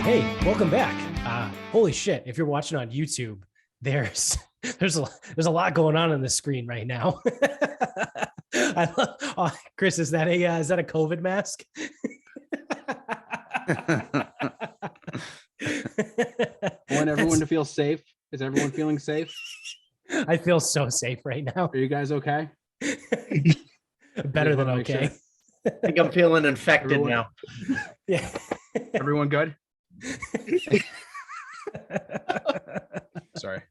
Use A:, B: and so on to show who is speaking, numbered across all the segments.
A: Hey, welcome back. Holy shit! If you're watching on YouTube, there's a lot going on the screen right now. Chris, is that a COVID mask?
B: I want everyone to feel safe. Is everyone feeling safe?
A: I feel so safe right now.
B: Are you guys okay?
A: Better than okay.
B: Sure.
C: I think I'm feeling infected now.
A: Yeah.
B: Everyone good? Sorry.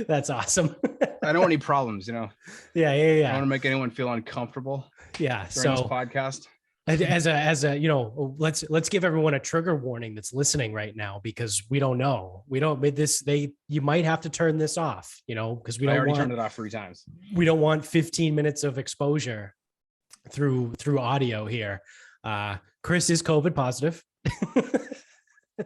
A: That's awesome.
B: I don't want any problems, you know.
A: Yeah.
B: I don't want to make anyone feel uncomfortable.
A: Yeah.
B: During this podcast.
A: As a let's give everyone a trigger warning that's listening right now, because we don't know. You might have to turn this off, because I
B: already turned it off 3 times.
A: We don't want 15 minutes of exposure through audio here. Chris is COVID positive.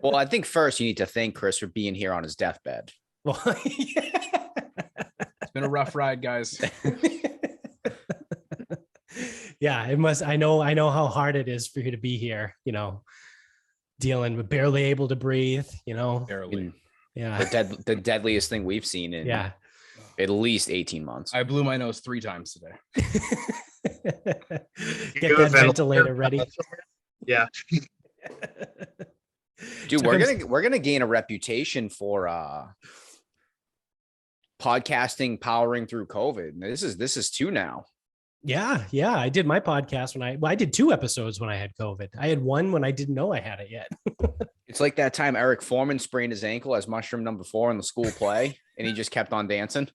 D: Well, I think first you need to thank Chris for being here on his deathbed.
A: Well,
B: It's been a rough ride, guys.
A: Yeah, it must. I know how hard it is for you to be here, dealing with barely able to breathe,
B: Barely.
A: Yeah.
D: The deadliest thing we've seen in at least 18 months.
B: I blew my nose 3 times today.
A: Get that ventilator ready.
C: Yeah.
D: Dude, we're gonna gain a reputation for podcasting powering through COVID. This is 2 now.
A: Yeah. I did my podcast I did 2 episodes when I had COVID. I had 1 when I didn't know I had it yet.
D: It's like that time Eric Foreman sprained his ankle as mushroom number 4 in the school play, and he just kept on dancing.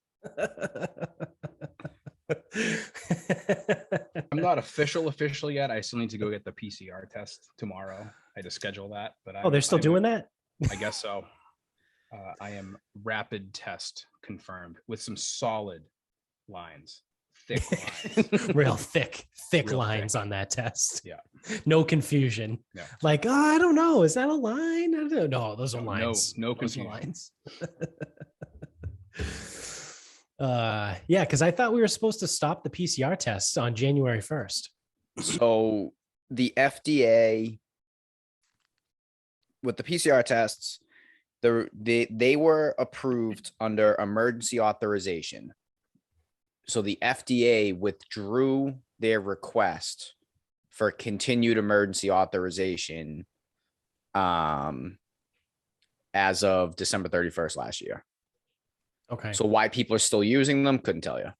B: I'm not official yet. I still need to go get the PCR test tomorrow. I had to schedule that, but
A: they're still doing that?
B: I guess so. I am rapid test confirmed with some solid lines, thick lines.
A: Real thick Real lines thick on that test. Yeah. No confusion. Yeah. Like, I don't know. Is that a line? I don't know. Those are lines.
B: No confusion.
A: Lines. Yeah, because I thought we were supposed to stop the PCR tests on January 1st.
D: So the FDA with the PCR tests, they were approved under emergency authorization. So the FDA withdrew their request for continued emergency authorization as of December 31st last year.
A: Okay.
D: So why people are still using them, couldn't tell you.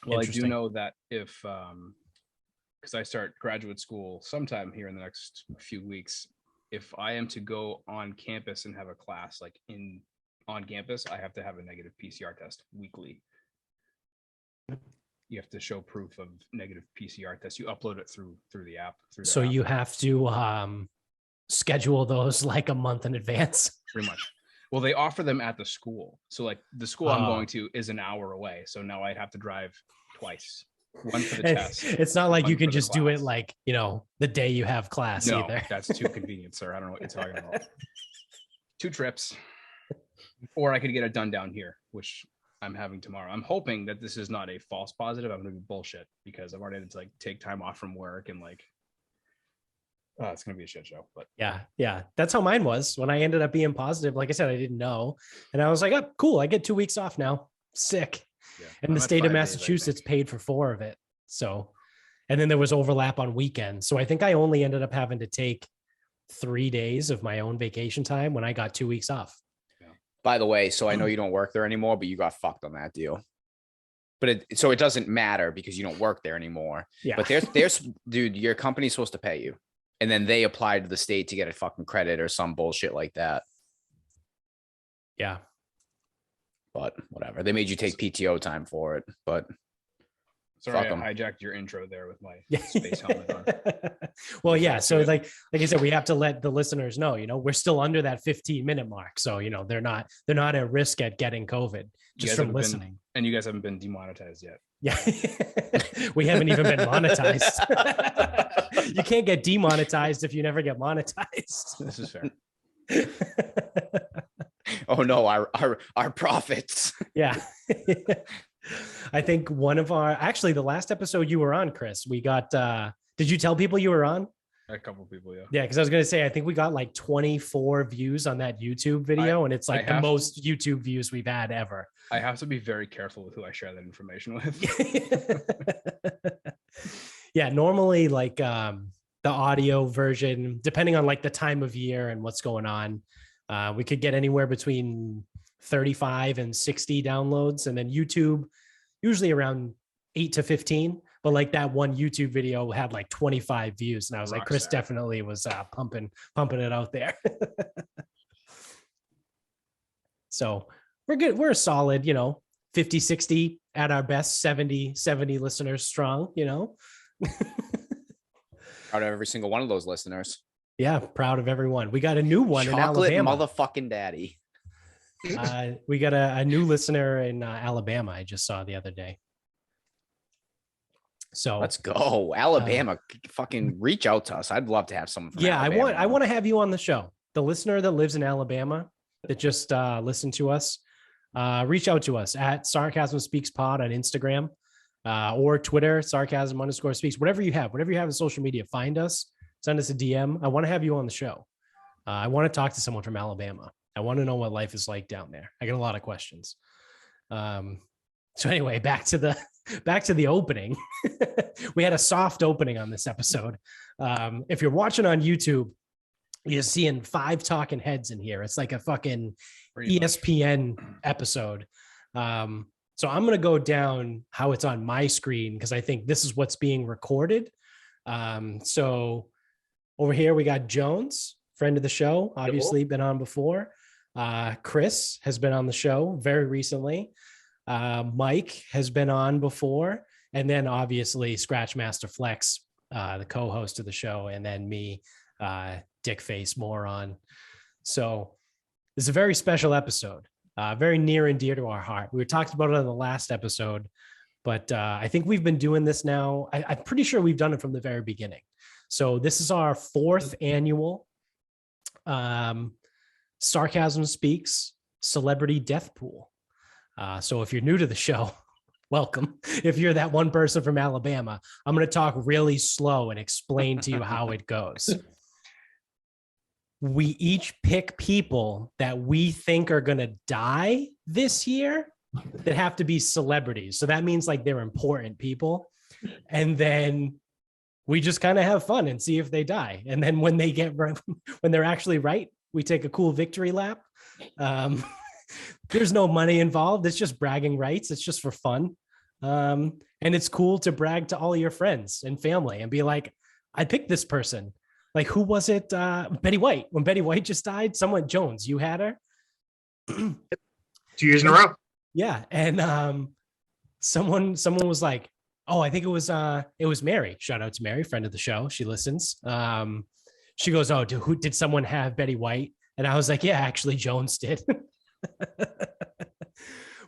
B: Well, I do know that if, because I start graduate school sometime here in the next few weeks, if I am to go on campus and have a class on campus, I have to have a negative PCR test weekly. You have to show proof of negative PCR test. You upload it through the app.
A: So you have to schedule those like a month in advance.
B: Pretty much. Well, they offer them at the school. So like the school I'm going to is an hour away. So now I'd have to drive twice. One for the test.
A: It's not like you can just do it like, the day you have class either.
B: That's too convenient, sir. I don't know what you're talking about. 2 trips. Or I could get it done down here, which I'm having tomorrow. I'm hoping that this is not a false positive. I'm going to be bullshit because I've already had to take time off from work and it's going to be a shit show. But
A: yeah. That's how mine was when I ended up being positive. Like I said, I didn't know. And I was like, oh, cool. I get 2 weeks off now. Sick. Yeah, and the state of Massachusetts paid for 4 of it. So, and then there was overlap on weekends. So I think I only ended up having to take 3 days of my own vacation time when I got 2 weeks off.
D: Yeah. By the way, so I know you don't work there anymore, but you got fucked on that deal. But it doesn't matter because you don't work there anymore. Yeah. But there's dude, your company's supposed to pay you. And then they applied to the state to get a fucking credit or some bullshit like that.
A: Yeah.
D: But whatever. They made you take PTO time for it. But
B: sorry, I hijacked your intro there with my space helmet on.
A: Well, yeah. So like I said, we have to let the listeners know, we're still under that 15-minute mark. So, they're not at risk at getting COVID just from listening.
B: And you guys haven't been demonetized yet.
A: Yeah. We haven't even been monetized. You can't get demonetized if you never get monetized.
B: This is fair.
D: Oh no, our profits.
A: Yeah. I think one of the last episode you were on, Chris, we got Did you tell people you were on?
B: A couple of people, yeah.
A: Yeah, because I was gonna say I think we got like 24 views on that YouTube video, and it's like the most YouTube views we've had ever.
B: I have to be very careful with who I share that information with.
A: Yeah, normally like the audio version, depending on like the time of year and what's going on, we could get anywhere between 35 and 60 downloads, and then YouTube usually around 8 to 15. But like that one YouTube video had like 25 views, and I was like, Chris definitely was pumping it out there. So we're good. We're a solid, 50, 60 at our best, 70 listeners strong,
D: Proud of every single one of those listeners.
A: Yeah, proud of everyone. We got a new one
D: Chocolate
A: in Alabama.
D: Motherfucking daddy.
A: We got a new listener in Alabama. I just saw the other day. So
D: let's go, Alabama. Fucking reach out to us. I'd love to have someone from Alabama.
A: I want to have you on the show. The listener that lives in Alabama that just listened to us, reach out to us at Sarcasm Speaks Pod on Instagram or Twitter, Sarcasm_speaks. Whatever you have in social media, find us, send us a DM. I want to have you on the show. I want to talk to someone from Alabama. I want to know what life is like down there. I got a lot of questions. So anyway, back to the opening. We had a soft opening on this episode. If you're watching on YouTube, you're seeing 5 talking heads in here. It's like a fucking ESPN episode. So I'm going to go down how it's on my screen because I think this is what's being recorded. So over here, we got Jones, friend of the show, obviously been on before. Chris has been on the show very recently. Mike has been on before, and then obviously Scratch Master Flex, the co-host of the show, and then me, Dick Face Moron. So it's a very special episode, very near and dear to our heart. We were talking about it on the last episode, but I think we've been doing this now. I'm pretty sure we've done it from the very beginning. So this is our 4th annual Sarcasm Speaks Celebrity Death Pool. So if you're new to the show, welcome. If you're that one person from Alabama, I'm going to talk really slow and explain to you how it goes. We each pick people that we think are going to die this year that have to be celebrities. So that means like they're important people. And then we just kind of have fun and see if they die. And then when they're actually right, we take a cool victory lap. There's no money involved. It's just bragging rights. It's just for fun. And it's cool to brag to all your friends and family and be like, I picked this person. Like, who was it? Betty White. When Betty White just died, someone, Jones, you had her.
C: 2 years in a row.
A: Yeah. And someone was like, oh, I think it was Mary. Shout out to Mary, friend of the show. She listens. She goes, oh, did someone have Betty White? And I was like, yeah, actually Jones did.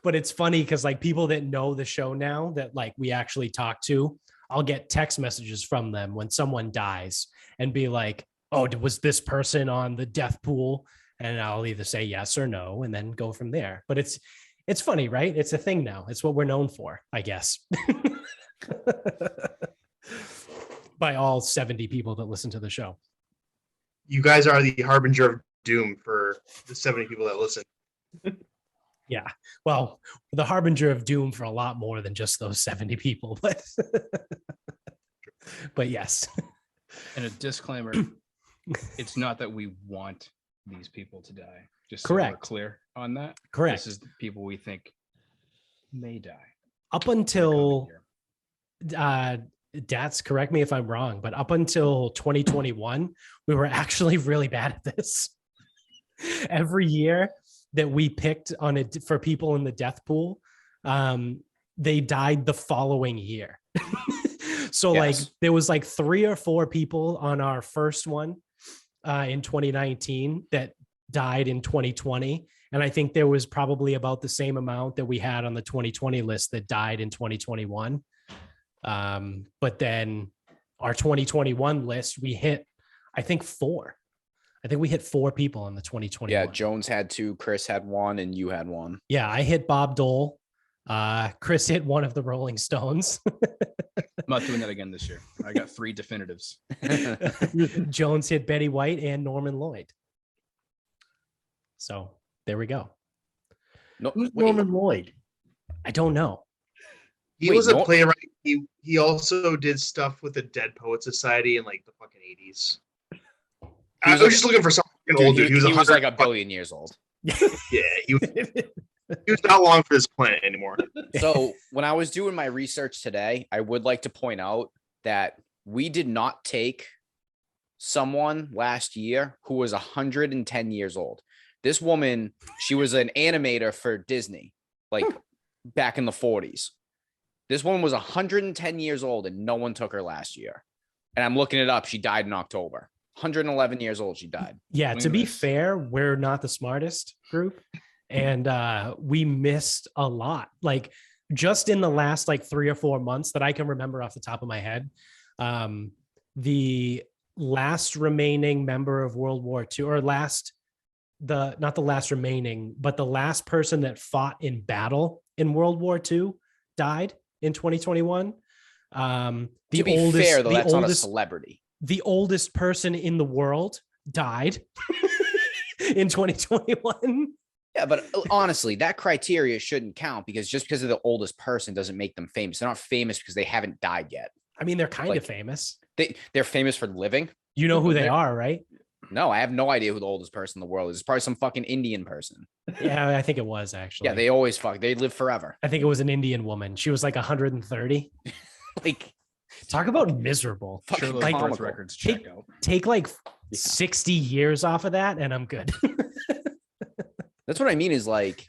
A: But it's funny because like people that know the show now that like we actually talk to, I'll get text messages from them when someone dies and be like, oh, was this person on the death pool? And I'll either say yes or no and then go from there. But it's funny, right? It's a thing now. It's what we're known for, I guess. By all 70 people that listen to the show.
C: You guys are the harbinger of doom for the 70 people that listen.
A: Yeah. Well, the harbinger of doom for a lot more than just those 70 people, but yes.
B: And a disclaimer, it's not that we want these people to die. Just so
A: correct.
B: We're clear on that.
A: Correct.
B: This is the people we think may die.
A: Up until Dats, correct me if I'm wrong, but up until 2021, we were actually really bad at this. Every year that we picked on it for people in the death pool, they died the following year. So yes. Like there was like 3 or 4 people on our first one in 2019 that died in 2020. And I think there was probably about the same amount that we had on the 2020 list that died in 2021. But then our 2021 list, we hit, I think 4. I think we hit 4 people on the 2021.
D: Yeah, Jones had 2, Chris had 1, and you had 1.
A: Yeah, I hit Bob Dole. Chris hit one of the Rolling Stones.
B: not doing that again this year. I got 3 definitives.
A: Jones hit Betty White and Norman Lloyd. So there we go.
E: No, who's Norman Lloyd?
A: I don't know.
C: He was a playwright. He also did stuff with the Dead Poet Society in like the fucking 80s. I was just looking for something old dude.
D: He was like a billion years old.
C: Yeah, he was not long for this planet anymore.
D: So when I was doing my research today, I would like to point out that we did not take someone last year who was 110 years old. This woman, she was an animator for Disney, like back in the 40s. This woman was 110 years old and no one took her last year. And I'm looking it up. She died in October. 111 years old. She died.
A: Yeah. To be fair, we're not the smartest group. And we missed a lot. Like just in the last like 3 or 4 months that I can remember off the top of my head, the last remaining member of World War II, or not the last remaining, but the last person that fought in battle in World War II died in 2021. To
D: be fair, though, that's not a celebrity.
A: The oldest person in the world died in 2021.
D: Yeah, but honestly, that criteria shouldn't count because just because of the oldest person doesn't make them famous. They're not famous because they haven't died yet.
A: I mean, they're kind of famous.
D: They're famous for living.
A: You know who they are, right?
D: No, I have no idea who the oldest person in the world is. It's probably some fucking Indian person.
A: Yeah, I think it was actually.
D: Yeah, they always they live forever.
A: I think it was an Indian woman. She was like 130.
D: Like,
A: talk about miserable.
B: Sure, those
A: like,
B: birth records check out.
A: Take like 60 years off of that, and I'm good.
D: That's what I mean. Is like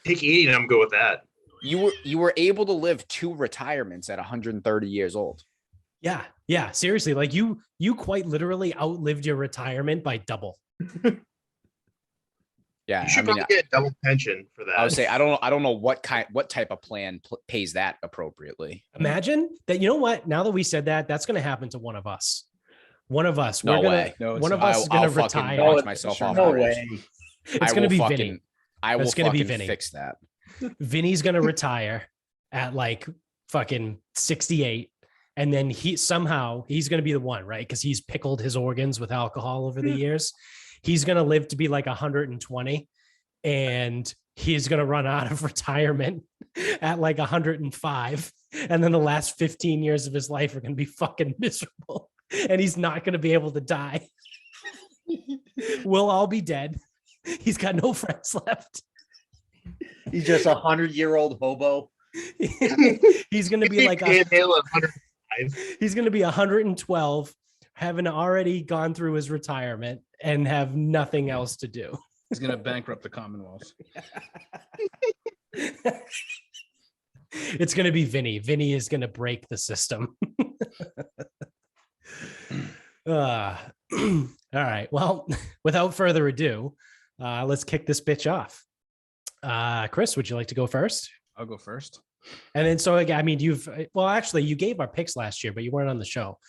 C: take 80, and I'm good with that.
D: You were able to live 2 retirements at 130 years old.
A: Yeah, seriously. Like you quite literally outlived your retirement by double.
D: Yeah,
C: you should probably get a double pension for that.
D: I would say I don't know what type of plan pays that appropriately.
A: Imagine that. You know what? Now that we said that, that's going to happen to one of us. One of us.
D: No way.
A: One of us is going to retire.
D: Watch myself off.
E: No way.
A: It's going to be Vinny.
D: I will fucking
A: Vinny.
D: fix that.
A: Vinny's going to retire at like fucking 68. And then he's going to be the one, right? Because he's pickled his organs with alcohol over the years. He's going to live to be like 120 and he's going to run out of retirement at like 105. And then the last 15 years of his life are going to be fucking miserable. And he's not going to be able to die. We'll all be dead. He's got no friends left.
E: He's just 100-year-old hobo.
A: He's going to be like he's going to be 112, having already gone through his retirement and have nothing else to do.
B: He's going to bankrupt the Commonwealth.
A: It's going to be Vinny. Vinny is going to break the system. All right. Well, without further ado, let's kick this bitch off. Chris, would you like to go first?
B: I'll go first.
A: And then, so I mean, you gave our picks last year, but you weren't on the show.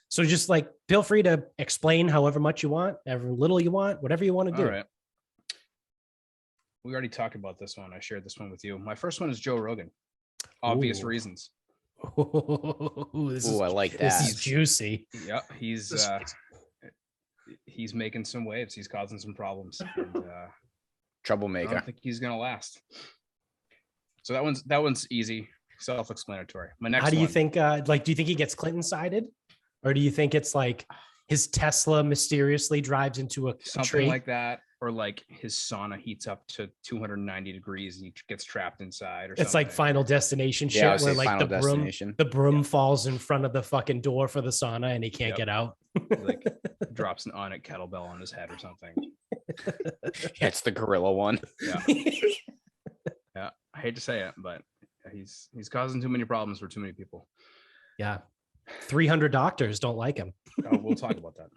A: So just like, feel free to explain however much you want, however little you want, whatever you want to do.
B: All right. We already talked about this one. I shared this one with you. My first one is Joe Rogan. Obvious reasons.
A: I like that. This is juicy.
B: Yeah, he's making some waves. He's causing some problems. And,
D: troublemaker.
B: I don't think he's gonna last. So that one's easy, self-explanatory. My next.
A: How do you think? Do you think he gets Clinton sided, or do you think it's like his Tesla mysteriously drives into a
B: something
A: tree?
B: Like that, or like his sauna heats up to 290 degrees and he gets trapped inside, or
A: it's like Final Destination shit, where like the broom falls in front of the fucking door for the sauna and he can't get out.
B: Like drops an on-it kettlebell on his head or something.
D: Yeah, it's the gorilla one.
B: Yeah. Yeah, I hate to say it, but he's causing too many problems for too many people.
A: Yeah, 300 doctors don't like him.
B: Oh, we'll talk about that.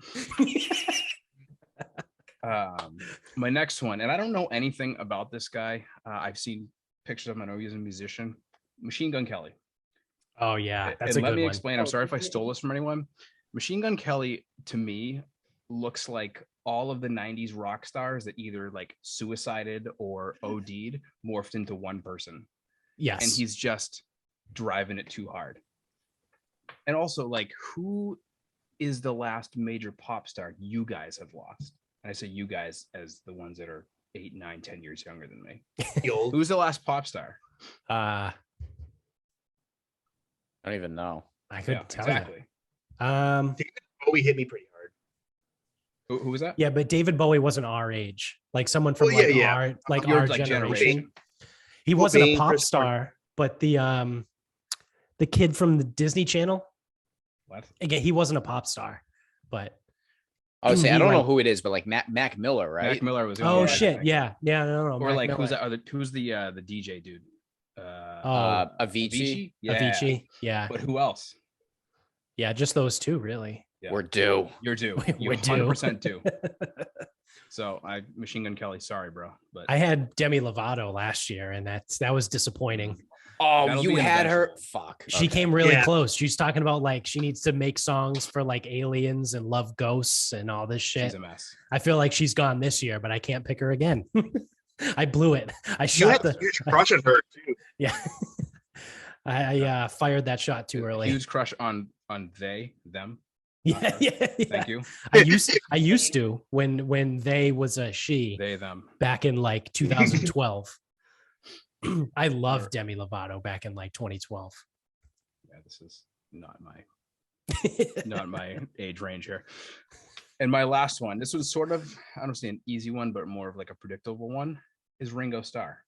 B: My next one, and I don't know anything about this guy. I've seen pictures of him. I know he's a musician. Machine Gun Kelly.
A: Oh yeah, that's
B: and
A: a good one.
B: Let me explain. I'm sorry if I stole this from anyone. Machine Gun Kelly, to me, looks like all of the 90s rock stars that either like suicided or OD'd morphed into one person.
A: Yes.
B: And he's just driving it too hard. And also, like, who is the last major pop star you guys have lost? And I say you guys as the ones that are 8, 9, 10 years younger than me. Who's the last pop star?
D: I don't even know.
A: I couldn't tell
B: exactly.
A: you.
C: David Bowie hit me pretty hard.
B: Who was that?
A: Yeah, but David Bowie wasn't our age. Like someone from our generation. He wasn't a pop star, but the kid from the Disney Channel.
B: What?
A: Again, he wasn't a pop star, but
D: I would say I don't know who it is, but like Mac Miller, right?
B: Mac Miller was.
A: Oh shit! Yeah, no.
B: Or Mac like Miller. Who's the DJ dude?
D: Avicii.
B: Yeah.
A: Avicii. Yeah.
B: But who else?
A: Yeah, just those two, really.
B: Yeah.
D: We're due.
B: You're due. You're 100% due. So Machine Gun Kelly, sorry, bro. But
A: I had Demi Lovato last year, and that was disappointing.
D: Oh, you had her. Fuck.
A: She came really close. She's talking about like she needs to make songs for like aliens and love ghosts and all this shit.
B: She's a mess.
A: I feel like she's gone this year, but I can't pick her again. I blew it. I
C: You had a huge crush on her too.
A: Yeah. I fired that shot too early.
B: Huge crush on them.
A: Yeah.
B: Thank you.
A: I used to when they was a she.
B: They them.
A: Back in like 2012. I loved Demi Lovato back in like 2012.
B: Yeah, this is not my age range here. And my last one, this was sort of, I don't say an easy one, but more of like a predictable one, is Ringo Starr.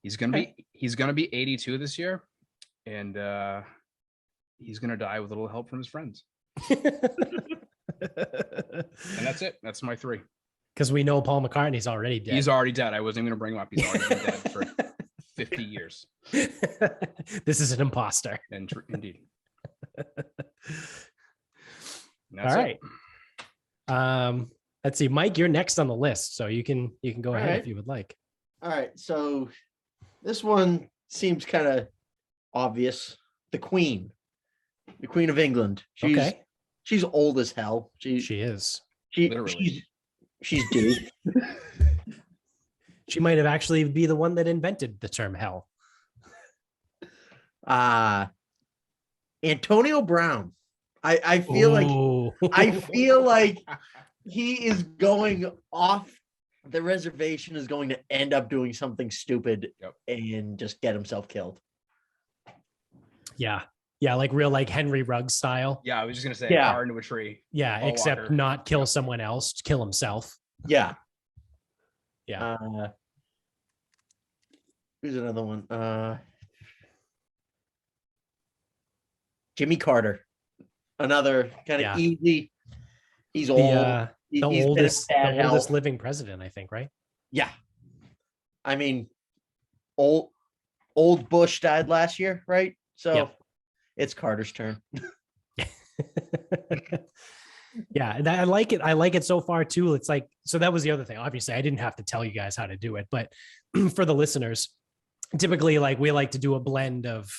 B: He's gonna be 82 this year, and he's gonna die with a little help from his friends. And that's it. That's my 3.
A: Because we know Paul McCartney's already dead.
B: He's already dead. I wasn't even gonna bring him up. He's already been dead for 50 years.
A: This is an imposter.
B: Indeed.
A: All right. Let's see, Mike, you're next on the list, so you can go ahead if you would like.
E: All right, so this one seems kind of obvious. The Queen of England. She's old as hell. She
A: is.
E: She's dead.
A: She might have actually be the one that invented the term hell.
E: Antonio Brown. I feel like he is going off the reservation, is going to end up doing something stupid and just get himself killed.
A: Yeah, like real like Henry Ruggs style.
B: Yeah, I was just gonna say car into a tree.
A: Yeah, except Walker. Not kill someone else, kill himself.
E: Yeah.
A: Yeah.
E: Who's another one? Jimmy Carter. Another kind of easy. He's old.
A: The oldest living president, I think, right?
E: Yeah. I mean, old Bush died last year, right? So it's Carter's turn.
A: Yeah, I like it. I like it so far too. It's like, so that was the other thing. Obviously, I didn't have to tell you guys how to do it, but for the listeners, typically like we like to do a blend of,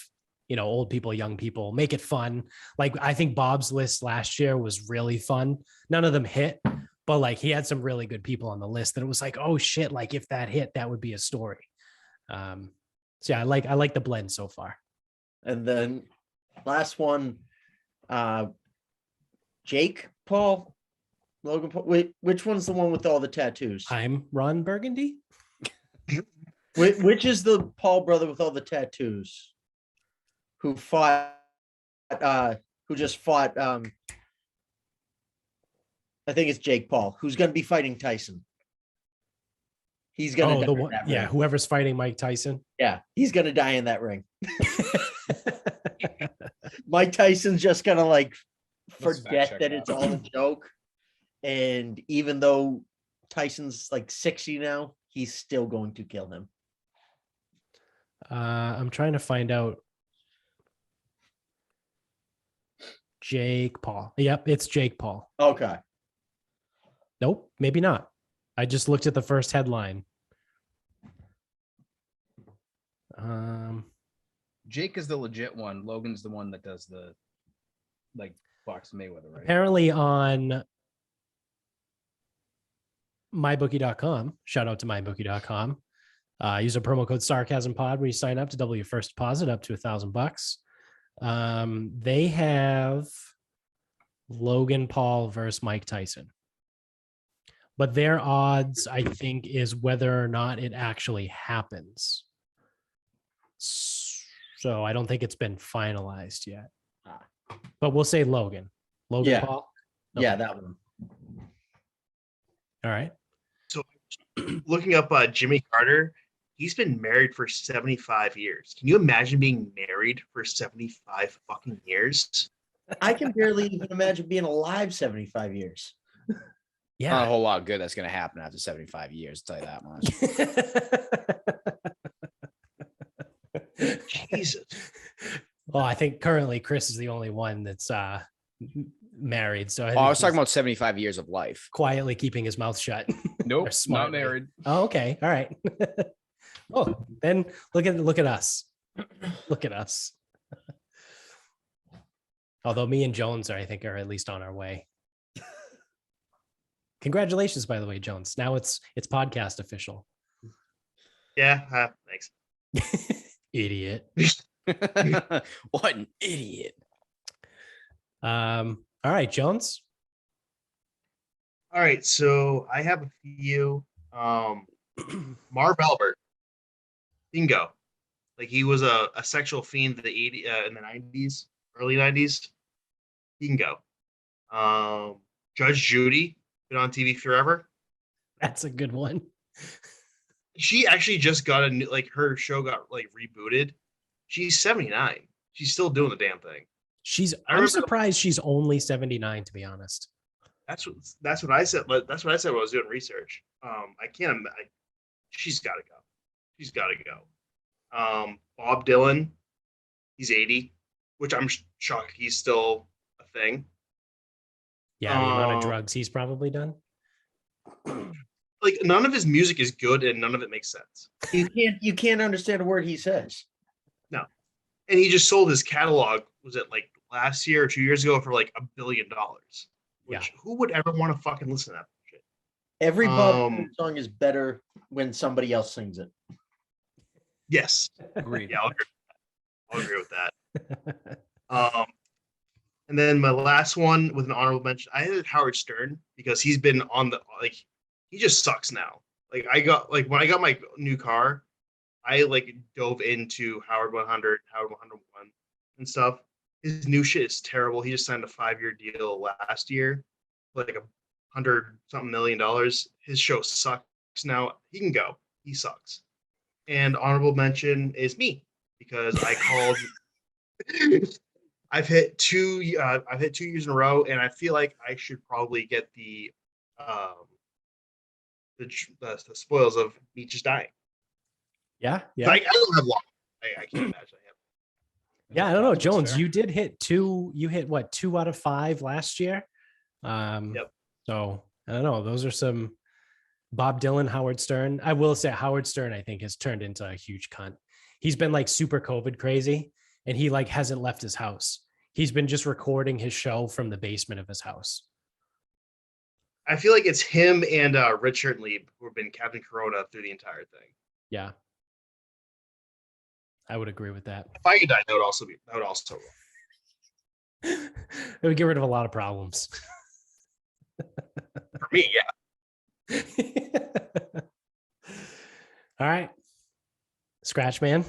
A: old people, young people, make it fun. Like I think Bob's list last year was really fun. None of them hit, but like he had some really good people on the list that it was like, oh shit, like if that hit, that would be a story. So yeah, I like the blend so far.
E: And then last one, Jake Paul, Logan Paul. Wait, which one's the one with all the tattoos?
A: I'm Ron Burgundy.
E: Which is the Paul brother with all the tattoos? Who just fought, I think it's Jake Paul, who's going to be fighting Tyson. He's going to die in that ring.
A: Whoever's fighting Mike Tyson.
E: Yeah, he's going to die in that ring. Mike Tyson's just going to like forget that it's all a joke. And even though Tyson's like 60 now, he's still going to kill him.
A: I'm trying to find out. Jake Paul. Yep, it's Jake Paul.
E: Okay.
A: Nope, maybe not. I just looked at the first headline.
B: Jake is the legit one. Logan's the one that does the like Fox Mayweather, right?
A: Apparently on mybookie.com. Shout out to mybookie.com. Use a promo code Sarcasm Pod when you sign up to double your first deposit up to $1,000. They have Logan Paul versus Mike Tyson. But their odds, I think, is whether or not it actually happens. So I don't think it's been finalized yet. But we'll say Logan. Logan Paul?
E: Okay. Yeah, that one.
A: All right.
C: So looking up Jimmy Carter, he's been married for 75 years. Can you imagine being married for 75 fucking years?
E: I can barely even imagine being alive 75 years.
A: Yeah.
D: Not a whole lot of good that's going to happen after 75 years, I'll tell you that
C: much. Jesus.
A: Well, I think currently Chris is the only one that's married. So
D: I was talking about 75 years of life.
A: Quietly keeping his mouth shut.
B: Nope, not married.
A: Oh, okay. All right. Oh, then look at us. Look at us. Although me and Jones are at least on our way. Congratulations, by the way, Jones. Now it's podcast official.
C: Yeah, thanks.
A: Idiot.
D: What an idiot.
A: All right, Jones.
C: All right, so I have a few. Marv Albert. Bingo. Like he was a sexual fiend in the 90s, early 90s. He can go. Judge Judy, been on TV forever.
A: That's a good one.
C: She actually just got her show got rebooted. She's 79. She's still doing the damn thing.
A: I'm surprised she's only 79, to be honest.
C: That's what I said. That's what I said when I was doing research. I can't imagine. She's got to go. She's got to go. Bob Dylan, he's 80, which I'm shocked he's still a thing.
A: Yeah, the amount of drugs he's probably done.
C: Like none of his music is good and none of it makes sense.
E: You can't understand a word he says.
C: No. And he just sold his catalog, was it like last year or 2 years ago, for like $1 billion. Which who would ever want to fucking listen to that shit?
E: Every Bob Dylan song is better when somebody else sings it.
C: Yes.
B: Agreed.
C: Yeah, I'll agree with that. And then my last one with an honorable mention, I had Howard Stern because he's been on the he just sucks now. When I got my new car, I dove into Howard 100, Howard 101 and stuff. His new shit is terrible. He just signed a 5-year deal last year, like $100-something million. His show sucks now. He can go. He sucks. And honorable mention is me because I called. I've hit 2 years in a row, and I feel like I should probably get the spoils of me just dying.
A: Yeah.
C: I don't have long. I can't imagine I have.
A: Yeah, I don't know, Jones. You did hit 2. You hit what, 2 out of 5 last year?
C: Yep.
A: So I don't know. Those are some Bob Dylan, Howard Stern. I will say Howard Stern, I think, has turned into a huge cunt. He's been super COVID crazy, and he hasn't left his house. He's been just recording his show from the basement of his house.
C: I feel like it's him and Richard Lee who have been Captain Corona through the entire thing.
A: Yeah. I would agree with that.
C: If I could die, that would also
A: it would get rid of a lot of problems.
C: For me, yeah.
A: All right. Scratch Man.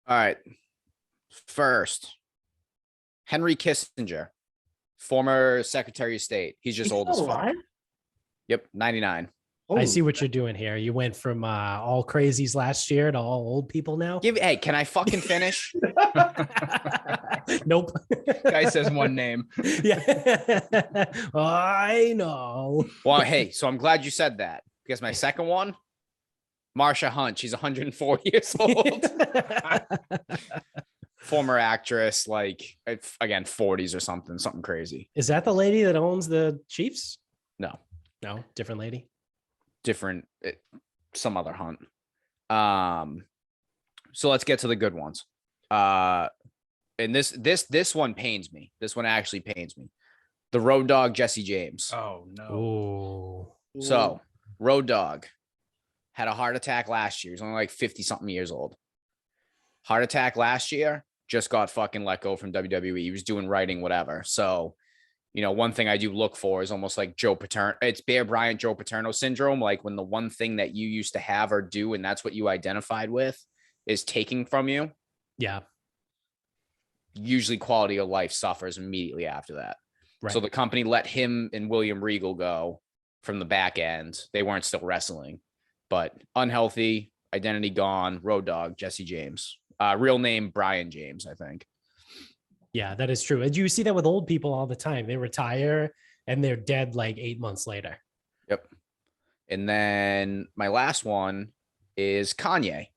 D: All right. First, Henry Kissinger, former Secretary of State. He's just old as fuck. Yep, 99.
A: I see what you're doing here. You went from all crazies last year to all old people now.
D: Hey, can I fucking finish?
A: Nope.
B: Guy says one name.
A: Yeah, I know.
D: Well, hey, so I'm glad you said that because my second one, Marcia Hunt. She's 104 years old. Former actress, again, 40s or something crazy.
A: Is that the lady that owns the Chiefs?
D: No,
A: different lady.
D: Different, some other Hunt. So let's get to the good ones. And this one pains me. This one actually pains me. The Road Dogg, Jesse James.
B: Oh no.
A: Ooh.
D: So Road Dogg had a heart attack last year. He's only 50 something years old. Heart attack last year, just got fucking let go from WWE. He was doing writing, whatever. So, you know, one thing I do look for is almost like Joe Paterno. It's Bear Bryant, Joe Paterno syndrome. Like when the one thing that you used to have or do, and that's what you identified with, is taking from you.
A: Yeah.
D: Usually quality of life suffers immediately after that.
A: Right.
D: So the company let him and William Regal go from the back end. They weren't still wrestling, but unhealthy, identity gone, road dog, Jesse James. Real name, Brian James, I think.
A: Yeah, that is true. And you see that with old people all the time. They retire and they're dead like 8 months later.
D: Yep. And then my last one is Kanye.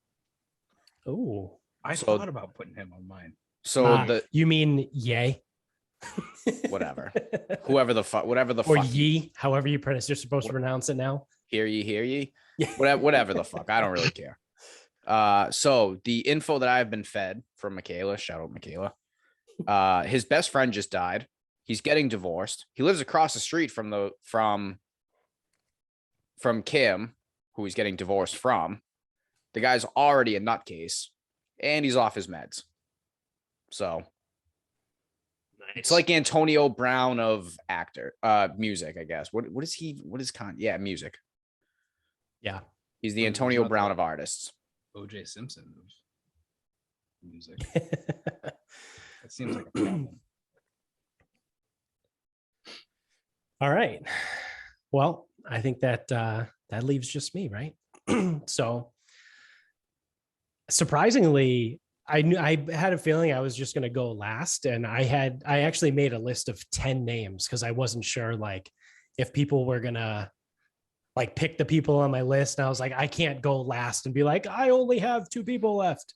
A: Oh,
B: I thought about putting him on mine.
D: So
A: you mean yay?
D: Whatever. Whatever the fuck.
A: Or ye, however you're supposed to pronounce it now.
D: Hear ye. Whatever the fuck. I don't really care. So the info that I've been fed from Michaela, shout out Michaela. His best friend just died. He's getting divorced. He lives across the street from Kim, who he's getting divorced from. The guy's already a nutcase, and he's off his meds. So nice. It's like Antonio Brown of music, I guess. What is he? What is Yeah, music.
A: Yeah,
D: he's the Antonio Brown of artists.
B: OJ Simpson of music. That seems like a problem.
A: All right. Well, I think that that leaves just me, right? So surprisingly, I had a feeling I was just going to go last, and I actually made a list of 10 names because I wasn't sure like if people were going to like pick the people on my list. And I was like, I can't go last and be like, I only have 2 people left.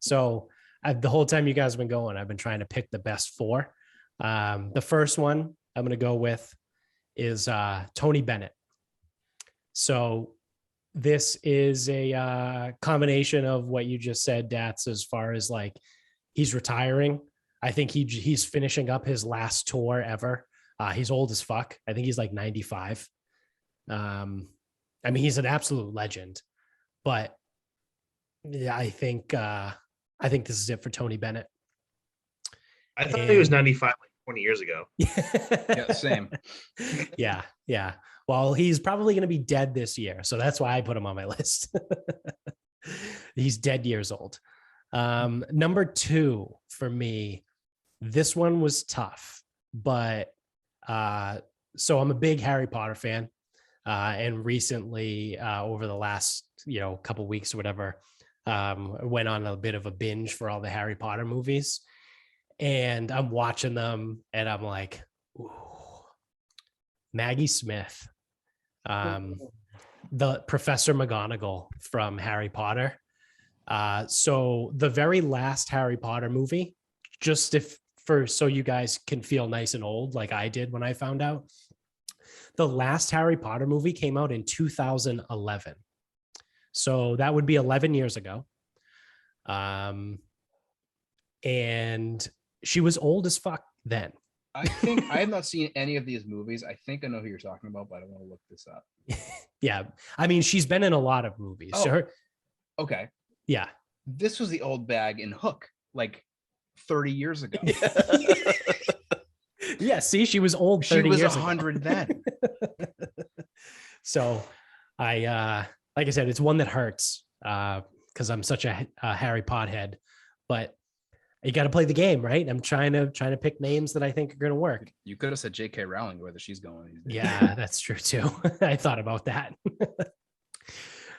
A: So the whole time you guys have been going, I've been trying to pick the best 4. The first one I'm going to go with is Tony Bennett. So this is a combination of what you just said, Dats, as far as like he's retiring. I think he's finishing up his last tour ever. He's old as fuck. I think he's like 95. I mean, he's an absolute legend, but yeah, I think this is it for Tony Bennett.
C: I thought he was 95 like 20 years ago.
B: Yeah, same.
A: Yeah. Well, he's probably going to be dead this year, so that's why I put him on my list. He's dead years old. Number 2 for me, this one was tough, but so I'm a big Harry Potter fan. And recently, over the last, couple weeks or whatever, went on a bit of a binge for all the Harry Potter movies, and I'm watching them, and I'm like, ooh, Maggie Smith, the Professor McGonagall from Harry Potter. So the very last Harry Potter movie, so you guys can feel nice and old like I did when I found out. The last Harry Potter movie came out in 2011. So that would be 11 years ago. And she was old as fuck then.
B: I think I have not seen any of these movies. I think I know who you're talking about, but I don't want to look this up.
A: Yeah. I mean, she's been in a lot of movies.
B: Oh,
A: so
B: okay.
A: Yeah.
B: This was the old bag in Hook, like 30 years ago.
A: Yeah, see, she was old 30 years ago. She was
B: 100 then.
A: So I like I said, it's one that hurts because I'm such a Harry Pothead, but you got to play the game, right? I'm trying to pick names that I think are going to work.
B: You could have said J.K. Rowling, whether she's going.
A: Yeah, that's true too. I thought about that.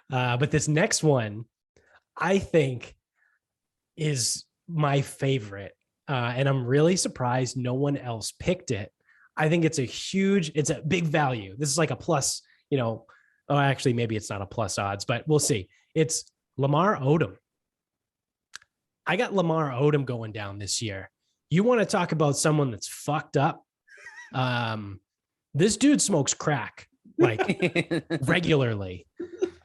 A: But this next one, I think, is my favorite. And I'm really surprised no one else picked it. I think it's a big value. This is like a plus, actually, maybe it's not a plus odds, but we'll see. It's Lamar Odom. I got Lamar Odom going down this year. You want to talk about someone that's fucked up? This dude smokes crack like regularly.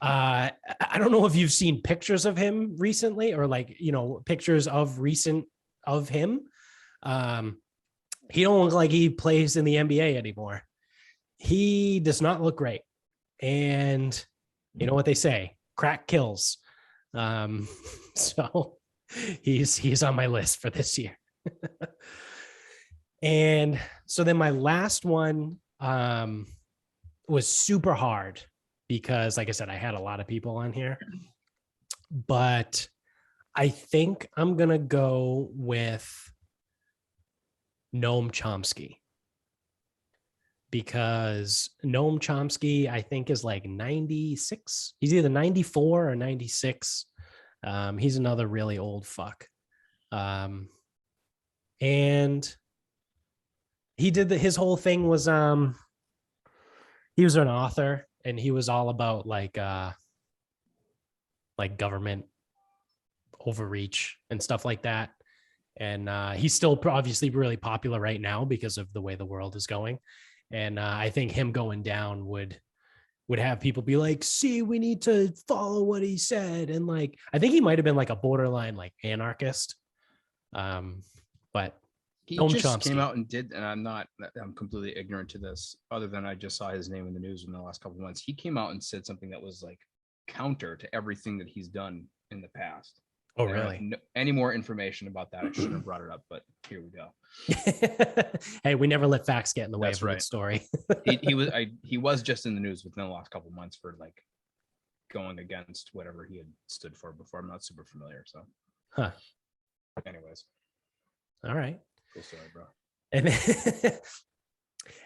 A: I don't know if you've seen pictures of him recently or pictures of recent of him. He don't look like he plays in the NBA anymore. He does not look great. And you know what they say, crack kills. So He's on my list for this year. And so then my last one was super hard because, like I said, I had a lot of people on here, but I think I'm gonna go with Noam Chomsky, because Noam Chomsky, I think, is like 96. He's either 94 or 96. He's another really old fuck. And he did his whole thing was he was an author, and he was all about like government overreach and stuff like that. And he's still obviously really popular right now because of the way the world is going. And I think him going down would have people be like, see, we need to follow what he said. And like, I think he might have been like a borderline like anarchist. But
B: he
A: Noam
B: just
A: Chomsky
B: came out and did, and I'm completely ignorant to this, other than I just saw his name in the news in the last couple of months. He came out and said something that was like counter to everything that he's done in the past.
A: Oh, really?
B: Any more information about that? I shouldn't have brought it up, but here we go.
A: Hey, we never let facts get in the way
B: That's
A: of a
B: right.
A: good story.
B: he was just in the news within the last couple of months for like going against whatever he had stood for before. I'm not super familiar, so.
A: Huh.
B: Anyways.
A: All right.
B: Cool story, bro.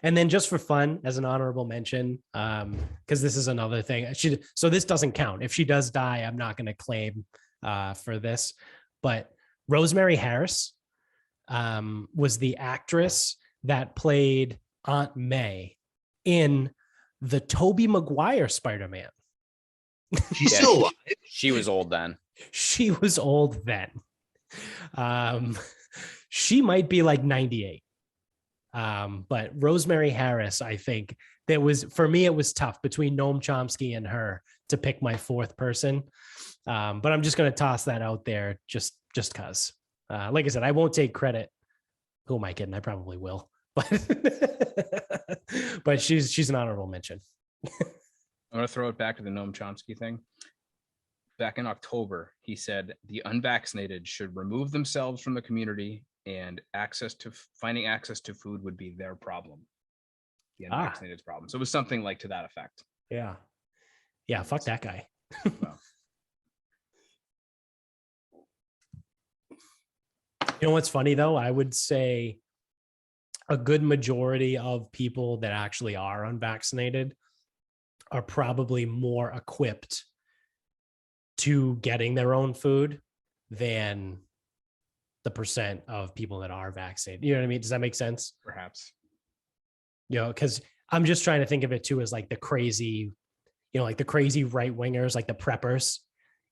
A: And then just for fun, as an honorable mention, because this is another thing. So this doesn't count. If she does die, I'm not going to claim for this. But Rosemary Harris was the actress that played Aunt May in the Tobey Maguire Spider-Man.
C: She's still alive.
D: She was old then.
A: She was old then. She might be like 98. But Rosemary Harris, I think that was, for me, it was tough between Noam Chomsky and her to pick my fourth person. But I'm just going to toss that out there just cause, like I said, I won't take credit. Who am I kidding? I probably will, but she's an honorable mention.
B: I'm going to throw it back to the Noam Chomsky thing. Back in October, he said the unvaccinated should remove themselves from the community, and finding access to food would be their problem. The unvaccinated's problem. So it was something like to that effect.
A: Yeah. Fuck that guy.
B: Wow.
A: You know what's funny though? I would say a good majority of people that actually are unvaccinated are probably more equipped to getting their own food than the percent of people that are vaccinated. You know what I mean? Does that make sense?
B: Perhaps.
A: You know, because I'm just trying to think of it too as like the crazy, like the crazy right wingers, like the preppers.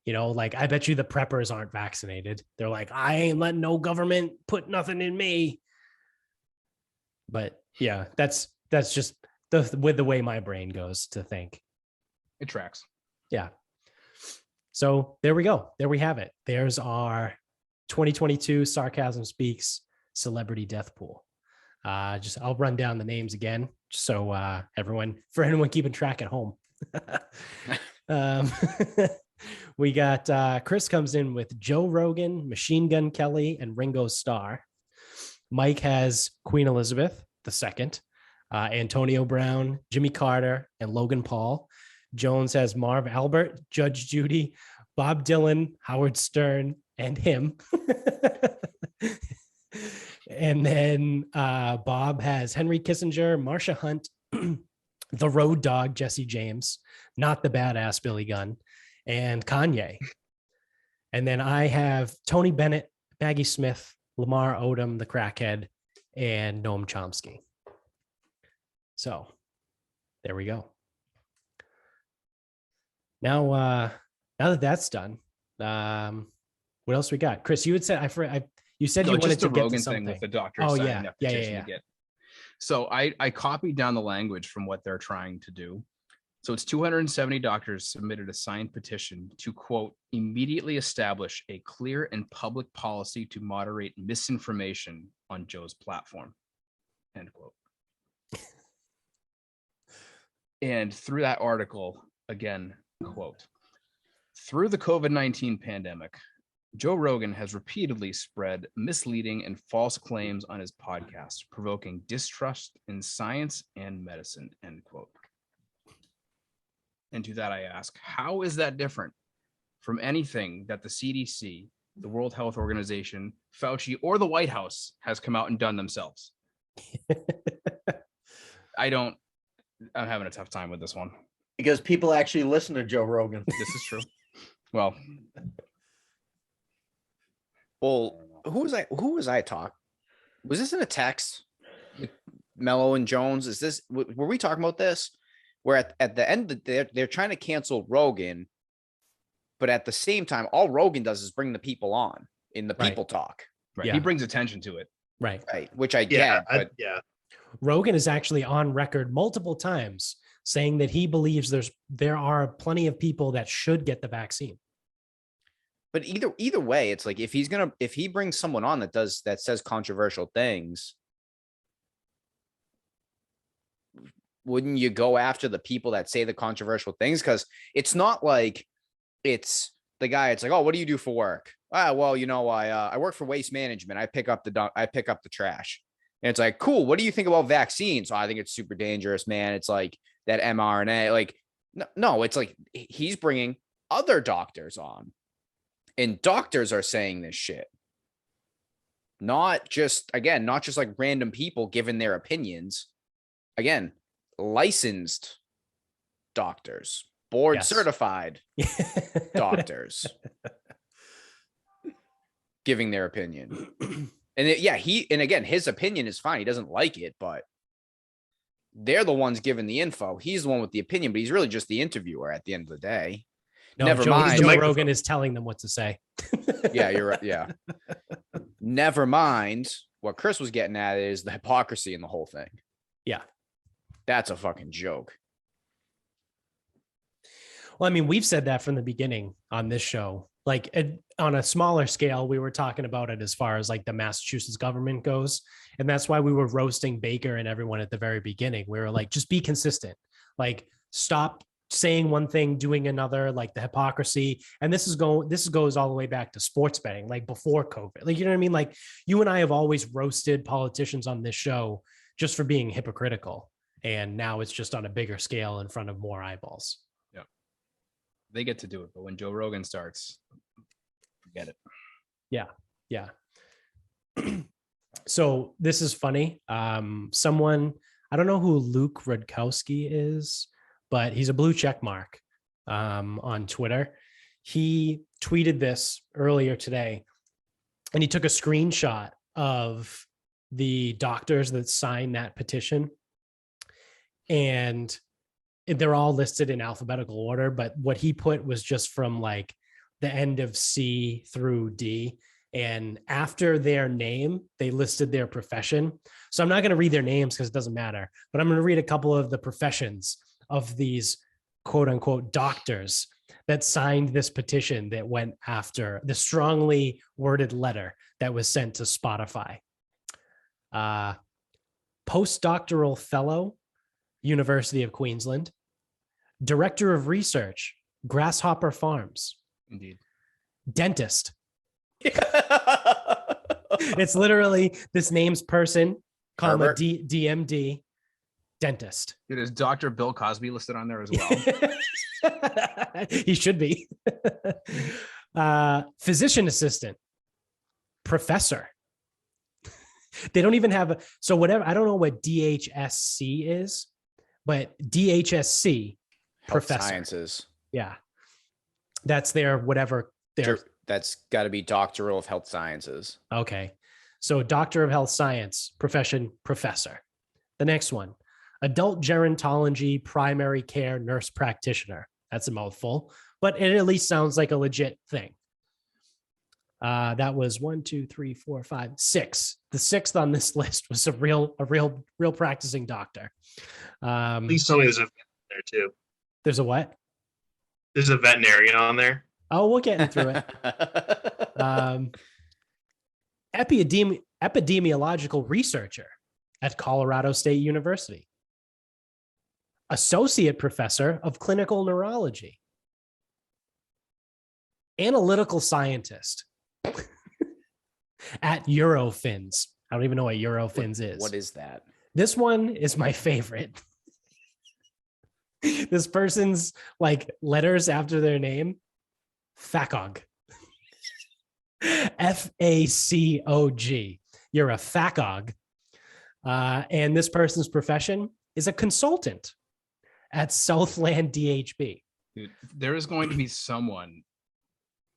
A: Like I bet you the preppers aren't vaccinated. They're like, I ain't letting no government put nothing in me. But yeah, that's just with the way my brain goes to think.
B: It tracks.
A: Yeah. So there we go. There we have it. There's our 2022 Sarcasm Speaks Celebrity Death Pool. I'll run down the names again, so for anyone keeping track at home. We got Chris comes in with Joe Rogan, Machine Gun Kelly, and Ringo Starr. Mike has Queen Elizabeth II, Antonio Brown, Jimmy Carter, and Logan Paul. Jones has Marv Albert, Judge Judy, Bob Dylan, Howard Stern, and him. And then Bob has Henry Kissinger, Marcia Hunt, the Road Dogg, Jesse James, not the badass Billy Gunn, and Kanye. And then I have Tony Bennett, Maggie Smith, Lamar Odom, the crackhead, and Noam Chomsky. So there we go. Now that that's done, what else we got? Chris, you had said you said you wanted to get
B: Rogan
A: to something
B: thing with the doctor.
A: Oh
B: signing
A: yeah,
B: that petition to get. So I copied down the language from what they're trying to do. So it's 270 doctors submitted a signed petition to, quote, immediately establish a clear and public policy to moderate misinformation on Joe's platform, end quote. And through that article, again, quote, through the COVID-19 pandemic, Joe Rogan has repeatedly spread misleading and false claims on his podcast, provoking distrust in science and medicine, end quote. And to that I ask, how is that different from anything that the CDC, the World Health Organization, Fauci, or the White House has come out and done themselves? I'm having a tough time with this one.
E: Because people actually listen to Joe Rogan.
B: This is true. Well,
D: who was I talking? Was this in a text with Mello and Jones? Were we talking about this? Where at the end they're trying to cancel Rogan, but at the same time, all Rogan does is bring the people on in the people talk.
B: Right. Yeah. He brings attention to it.
D: Right. Which I get. But
A: Rogan is actually on record multiple times saying that he believes there are plenty of people that should get the vaccine.
D: But either way, it's like if he brings someone on that says controversial things, wouldn't you go after the people that say the controversial things? Because it's not like it's the guy. It's like, oh, what do you do for work? Well, I work for waste management. I pick up the trash. And it's like, cool. What do you think about vaccines? Oh, I think it's super dangerous, man. It's like that mRNA. Like, no, it's like he's bringing other doctors on, and doctors are saying this shit. Not just like random people giving their opinions. Again, licensed doctors, board certified doctors giving their opinion. And again, his opinion is fine. He doesn't like it, but they're the ones giving the info. He's the one with the opinion, but he's really just the interviewer at the end of the day.
A: No,
D: Never mind.
A: Joe Rogan is telling them what to say.
D: Yeah, you're right. Yeah. Never mind. What Chris was getting at is the hypocrisy in the whole thing.
A: Yeah.
D: That's a fucking joke.
A: Well, I mean, we've said that from the beginning on this show. Like on a smaller scale, we were talking about it as far as like the Massachusetts government goes. And that's why we were roasting Baker and everyone at the very beginning. We were like, just be consistent. Like, stop saying one thing, doing another, like the hypocrisy. And this goes all the way back to sports betting, like before COVID. Like, you know what I mean? Like, you and I have always roasted politicians on this show just for being hypocritical. And now it's just on a bigger scale in front of more eyeballs.
B: Yeah. They get to do it. But when Joe Rogan starts, forget it. Yeah.
A: Yeah. So this is funny. Someone, I don't know who Luke Rudkowski is, but he's a blue check mark on Twitter. He tweeted this earlier today, and he took a screenshot of the doctors that signed that petition. And they're all listed in alphabetical order, but what he put was just from like the end of C through D. And after their name, they listed their profession. So I'm not going to read their names because it doesn't matter, but I'm going to read a couple of the professions of these quote unquote doctors that signed this petition that went after the strongly worded letter that was sent to Spotify. Postdoctoral fellow, University of Queensland. Director of research, Grasshopper Farms.
B: Indeed.
A: Dentist. It's literally this name's person, comma DMD, dentist.
B: Dude, is Dr. Bill Cosby listed on there as well?
A: He should be. Physician assistant, professor. They don't even have whatever. I don't know what DHSC is, but DHSC, professor.
D: Sciences.
A: Yeah. That's their whatever.
D: That's got to be doctoral of health sciences.
A: Okay. So doctor of health science, profession, professor. The next one, adult gerontology, primary care nurse practitioner. That's a mouthful, but it at least sounds like a legit thing. That was 1, 2, 3, 4, 5, 6. The sixth on this list was a real practicing doctor.
C: At least somebody there's a vet there too.
A: There's a what?
C: There's a veterinarian on there.
A: Oh, we'll get through it. Epidemiological researcher at Colorado State University. Associate professor of clinical neurology. Analytical scientist. At Eurofins. I don't even know what Eurofins is.
D: What is that?
A: This one is my favorite. This person's like letters after their name. Facog. F-A-C-O-G. You're a facog. And this person's profession is a consultant at Southland DHB.
B: Dude, there is going to be someone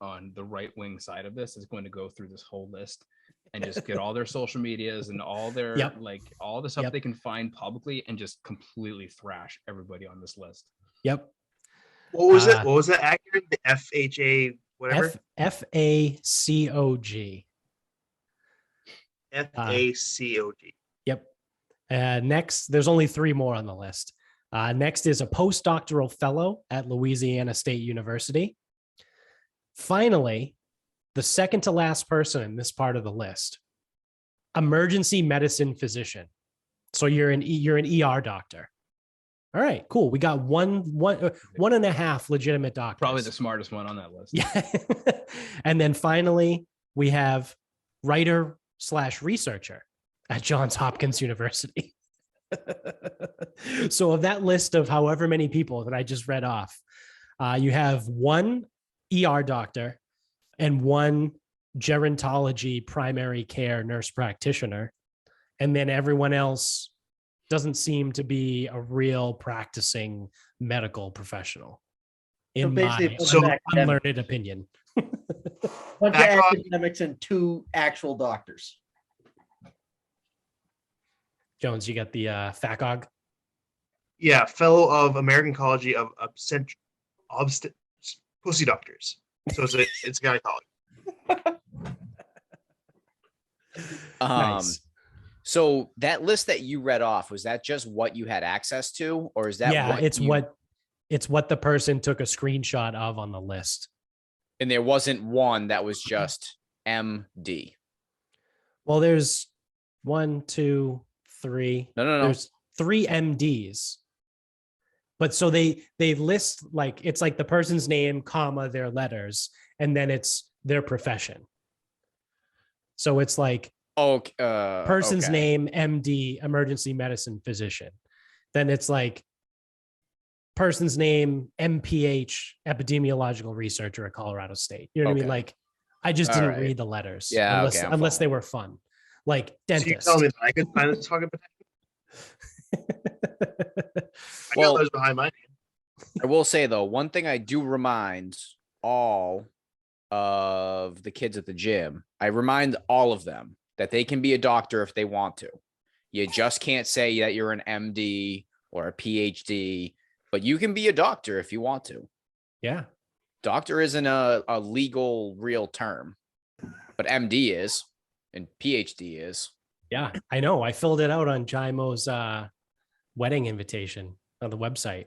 B: on the right wing side of this is going to go through this whole list and just get all their social medias and all their like all the stuff they can find publicly and just completely thrash everybody on this list.
A: Yep.
C: What was it? What was that acronym? The FHA whatever?
A: F-A-C-O-G.
C: F-A-C-O-G.
A: Yep. Next, there's only 3 more on the list. Next is a postdoctoral fellow at Louisiana State University. Finally, the second to last person in this part of the list, emergency medicine physician. So you're an ER doctor. All right, cool. We got one and a half legitimate doctors.
B: Probably the smartest one on that list.
A: Yeah. And then finally, we have writer/researcher at Johns Hopkins University. So of that list of however many people that I just read off, you have 1 ER doctor and 1 gerontology primary care nurse practitioner. And then everyone else doesn't seem to be a real practicing medical professional, in my unlearned opinion.
E: Bunch of academics and 2 actual doctors.
A: Jones, you got the FACOG?
C: Yeah, fellow of American College of Pussy Doctors. So it's a gynecology.
A: Nice.
D: So that list that you read off, was that just what you had access to, or is that
A: it's what the person took a screenshot of on the list?
D: And there wasn't one that was just MD.
A: Well, there's 1, 2, 3.
D: No.
A: There's 3 MDs. But so they list like it's like the person's name, comma, their letters, and then it's their profession. So it's like person's name, MD, emergency medicine physician. Then it's like person's name, MPH, epidemiological researcher at Colorado State. You know what I mean? Like I just didn't read the letters.
D: Yeah,
A: unless they were fun. Like dentist.
C: So you tell me that I could find this fucking I got those behind my name.
D: I will say though, one thing I do remind all of the kids at the gym, I remind all of them that they can be a doctor if they want to. You just can't say that you're an MD or a PhD, but you can be a doctor if you want to.
A: Yeah.
D: Doctor isn't a legal real term, but MD is and PhD is.
A: Yeah, I know. I filled it out on Jaimo's wedding invitation on the website.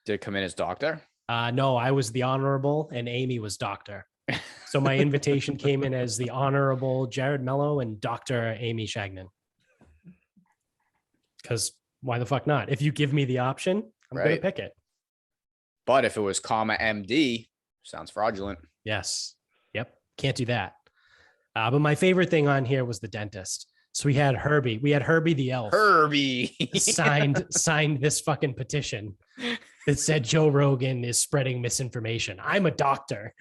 D: Did it come in as doctor?
A: No, I was the honorable and Amy was doctor. So my invitation came in as the honorable Jared Mello and Dr. Amy Shagnon. Because why the fuck not? If you give me the option, I'm going to pick it.
D: But if it was comma MD, sounds fraudulent.
A: Yes. Yep. Can't do that. But my favorite thing on here was the dentist. So we had Herbie. We had Herbie the elf.
D: Herbie
A: signed this fucking petition that said Joe Rogan is spreading misinformation. I'm a doctor.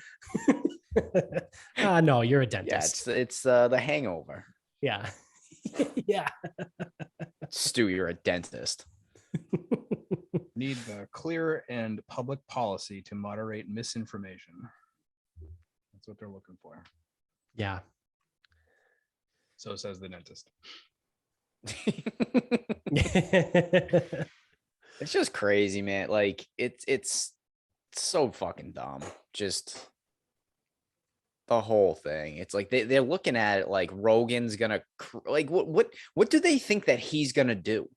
A: No, you're a dentist.
D: Yeah, it's the Hangover.
A: Yeah. Yeah.
D: Stu, you're a dentist.
B: Need a clear and public policy to moderate misinformation. That's what they're looking for.
A: Yeah.
B: So says the dentist.
D: It's just crazy, man. Like it's so fucking dumb. Just the whole thing. It's like they're looking at it like Rogan's gonna like what do they think that he's gonna do?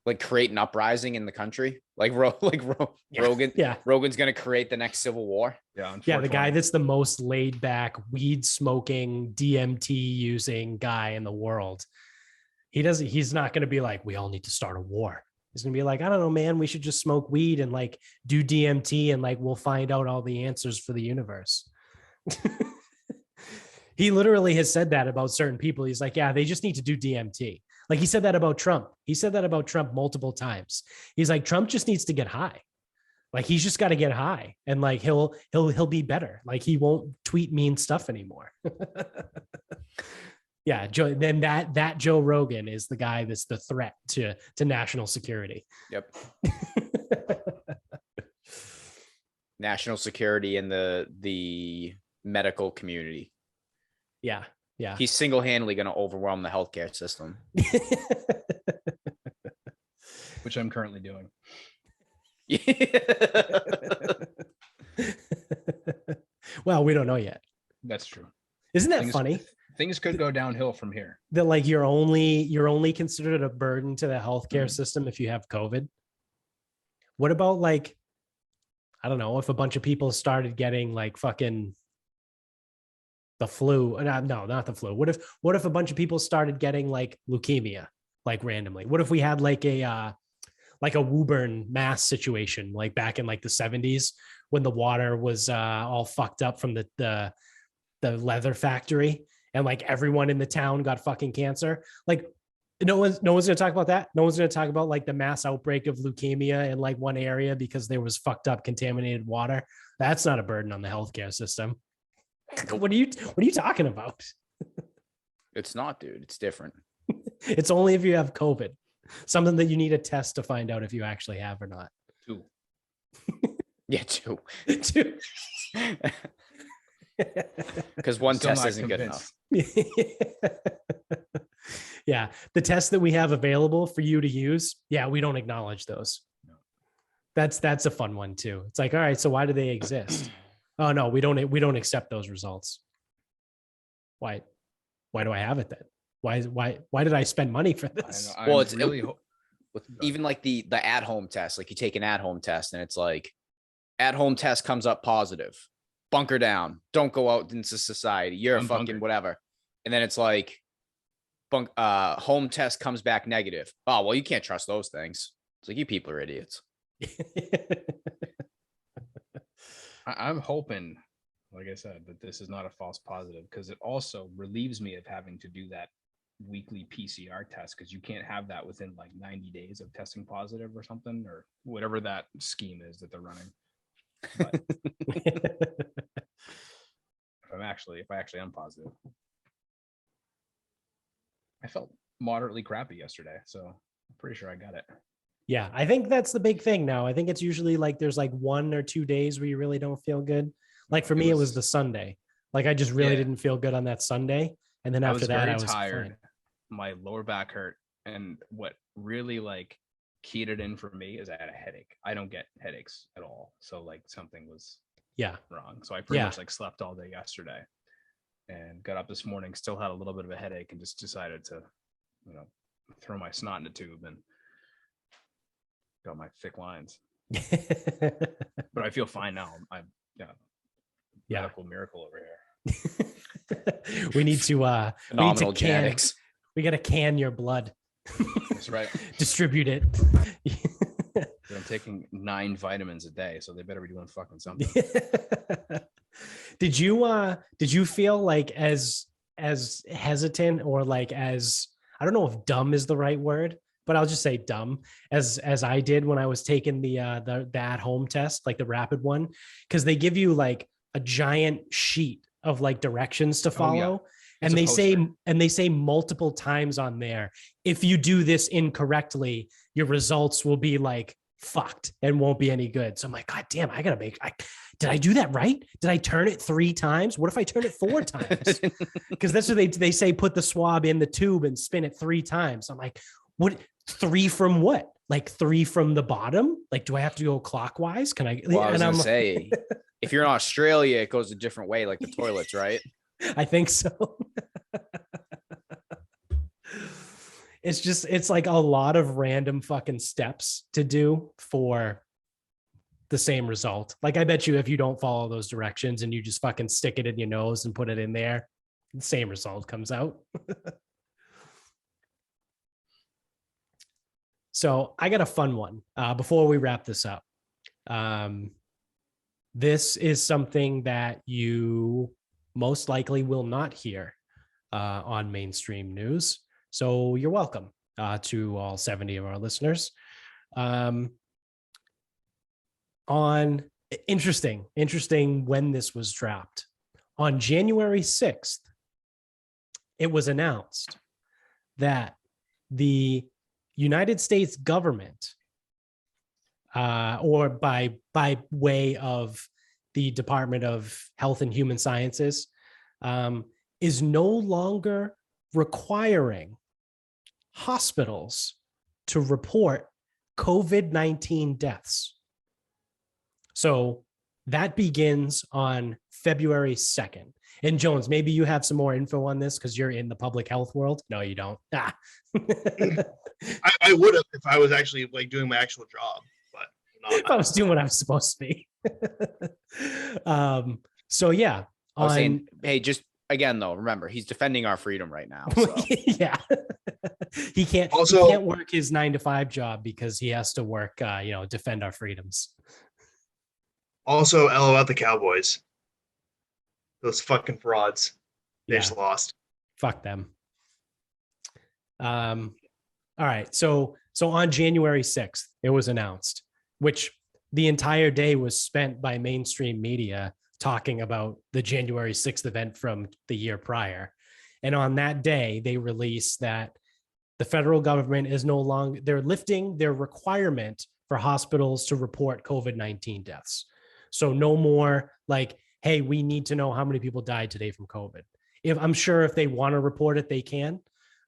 D: Like create an uprising in the country? Rogan? Yeah. Rogan's gonna create the next civil war.
B: Yeah.
A: Yeah, the guy that's the most laid back, weed smoking, DMT using guy in the world. He's not gonna be like, we all need to start a war. He's gonna be like, I don't know, man, we should just smoke weed and like do DMT and like we'll find out all the answers for the universe. He literally has said that about certain people. He's like, yeah, they just need to do DMT. Like he said that about Trump. He said that about Trump multiple times. He's like, Trump just needs to get high. Like he's just got to get high, and like he'll be better. Like he won't tweet mean stuff anymore. Yeah, Joe. Then that Joe Rogan is the guy that's the threat to national security.
D: Yep. National security in the medical community.
A: Yeah.
D: He's single-handedly going to overwhelm the healthcare system.
B: Which I'm currently doing.
A: Well, we don't know yet.
B: That's true.
A: Isn't that funny?
B: Things could go downhill from here.
A: That like you're only considered a burden to the healthcare system if you have COVID. What about like, I don't know, if a bunch of people started getting like fucking the flu? No, not the flu. What if a bunch of people started getting like leukemia, like randomly? What if we had like a Woburn, Mass situation, like back in like the 70s when the water was all fucked up from the leather factory, and like everyone in the town got fucking cancer? Like no one's going to talk about that. No one's going to talk about like the mass outbreak of leukemia in like one area because there was fucked up contaminated water. That's not a burden on the healthcare system. What are you talking about?
D: It's not, dude. It's different.
A: It's only if you have COVID. Something that you need a test to find out if you actually have or not.
B: 2.
D: Yeah, 2.
A: 2.
D: Because one test isn't good enough.
A: Yeah. The tests that we have available for you to use, yeah, we don't acknowledge those.
B: No.
A: That's a fun one too. It's like, all right, so why do they exist? Oh no, we don't accept those results. Why do I have it then? Why did I spend money for this?
B: Well, it's really
D: even like the at-home test. Like you take an at-home test and it's like at-home test comes up positive. Bunker down. Don't go out into society. You're a fucking whatever. And then it's like home test comes back negative. Oh, well, you can't trust those things. It's like, you people are idiots.
B: I'm hoping, like I said, that this is not a false positive, because it also relieves me of having to do that weekly PCR test, because you can't have that within like 90 days of testing positive or something, or whatever that scheme is that they're running. But if I actually am positive, I felt moderately crappy yesterday, so I'm pretty sure I got it.
A: Yeah, I think that's the big thing now. I think it's usually like there's like 1 or 2 days where you really don't feel good. Like for me, it was the Sunday. Like I just really didn't feel good on that Sunday, and then after that, I was tired. Fine.
B: My lower back hurt, and what really like keyed it in for me is I had a headache. I don't get headaches at all, so like something was wrong. So I pretty much like slept all day yesterday, and got up this morning, still had a little bit of a headache, and just decided to, throw my snot in a tube and got my thick lines. But I feel fine now. Medical miracle over here.
A: we need to
D: phenomenal genetics.
A: We got to can your blood.
B: That's right.
A: Distribute it.
B: I'm taking 9 vitamins a day, so they better be doing fucking something.
A: Did you feel like as hesitant, or like as, I don't know if dumb is the right word, but I'll just say dumb, as I did when I was taking the at-home test, like the rapid one, because they give you like a giant sheet of like directions to follow. And they say multiple times on there, if you do this incorrectly, your results will be like fucked and won't be any good. So I'm like, God damn, did I do that right? Did I turn it 3 times? What if I turn it 4 times? Because that's what they say, put the swab in the tube and spin it 3 times. I'm like, what? 3 from what? Like 3 from the bottom? Like, do I have to go clockwise? Can I?
D: Well, I was gonna say, if you're in Australia, it goes a different way, like the toilets, right?
A: I think so. It's like a lot of random fucking steps to do for the same result. Like I bet you if you don't follow those directions and you just fucking stick it in your nose and put it in there, the same result comes out. So I got a fun one before we wrap this up. This is something that you most likely will not hear on mainstream news. So you're welcome to all 70 of our listeners. On interesting when this was dropped. On January 6th, it was announced that the United States government, or by way of the Department of Health and Human Sciences, is no longer requiring hospitals to report COVID-19 deaths. So that begins on February 2nd. And Jones, maybe you have some more info on this because you're in the public health world. No, you don't.
C: I would have if I was actually like doing my actual job, but
A: if I was doing what I was supposed to be. So yeah.
D: I was saying, hey, just again though, remember he's defending our freedom right now. So.
A: Yeah. he can't work his 9-to-5 job because he has to work defend our freedoms.
C: Also, LOL at the Cowboys. Those fucking frauds. They just lost.
A: Fuck them. All right. So on January 6th, it was announced, which the entire day was spent by mainstream media talking about the January 6th event from the year prior. And on that day, they released that the federal government is no longer, they're lifting their requirement for hospitals to report COVID-19 deaths. So no more like, hey, we need to know how many people died today from COVID. I'm sure if they want to report it, they can,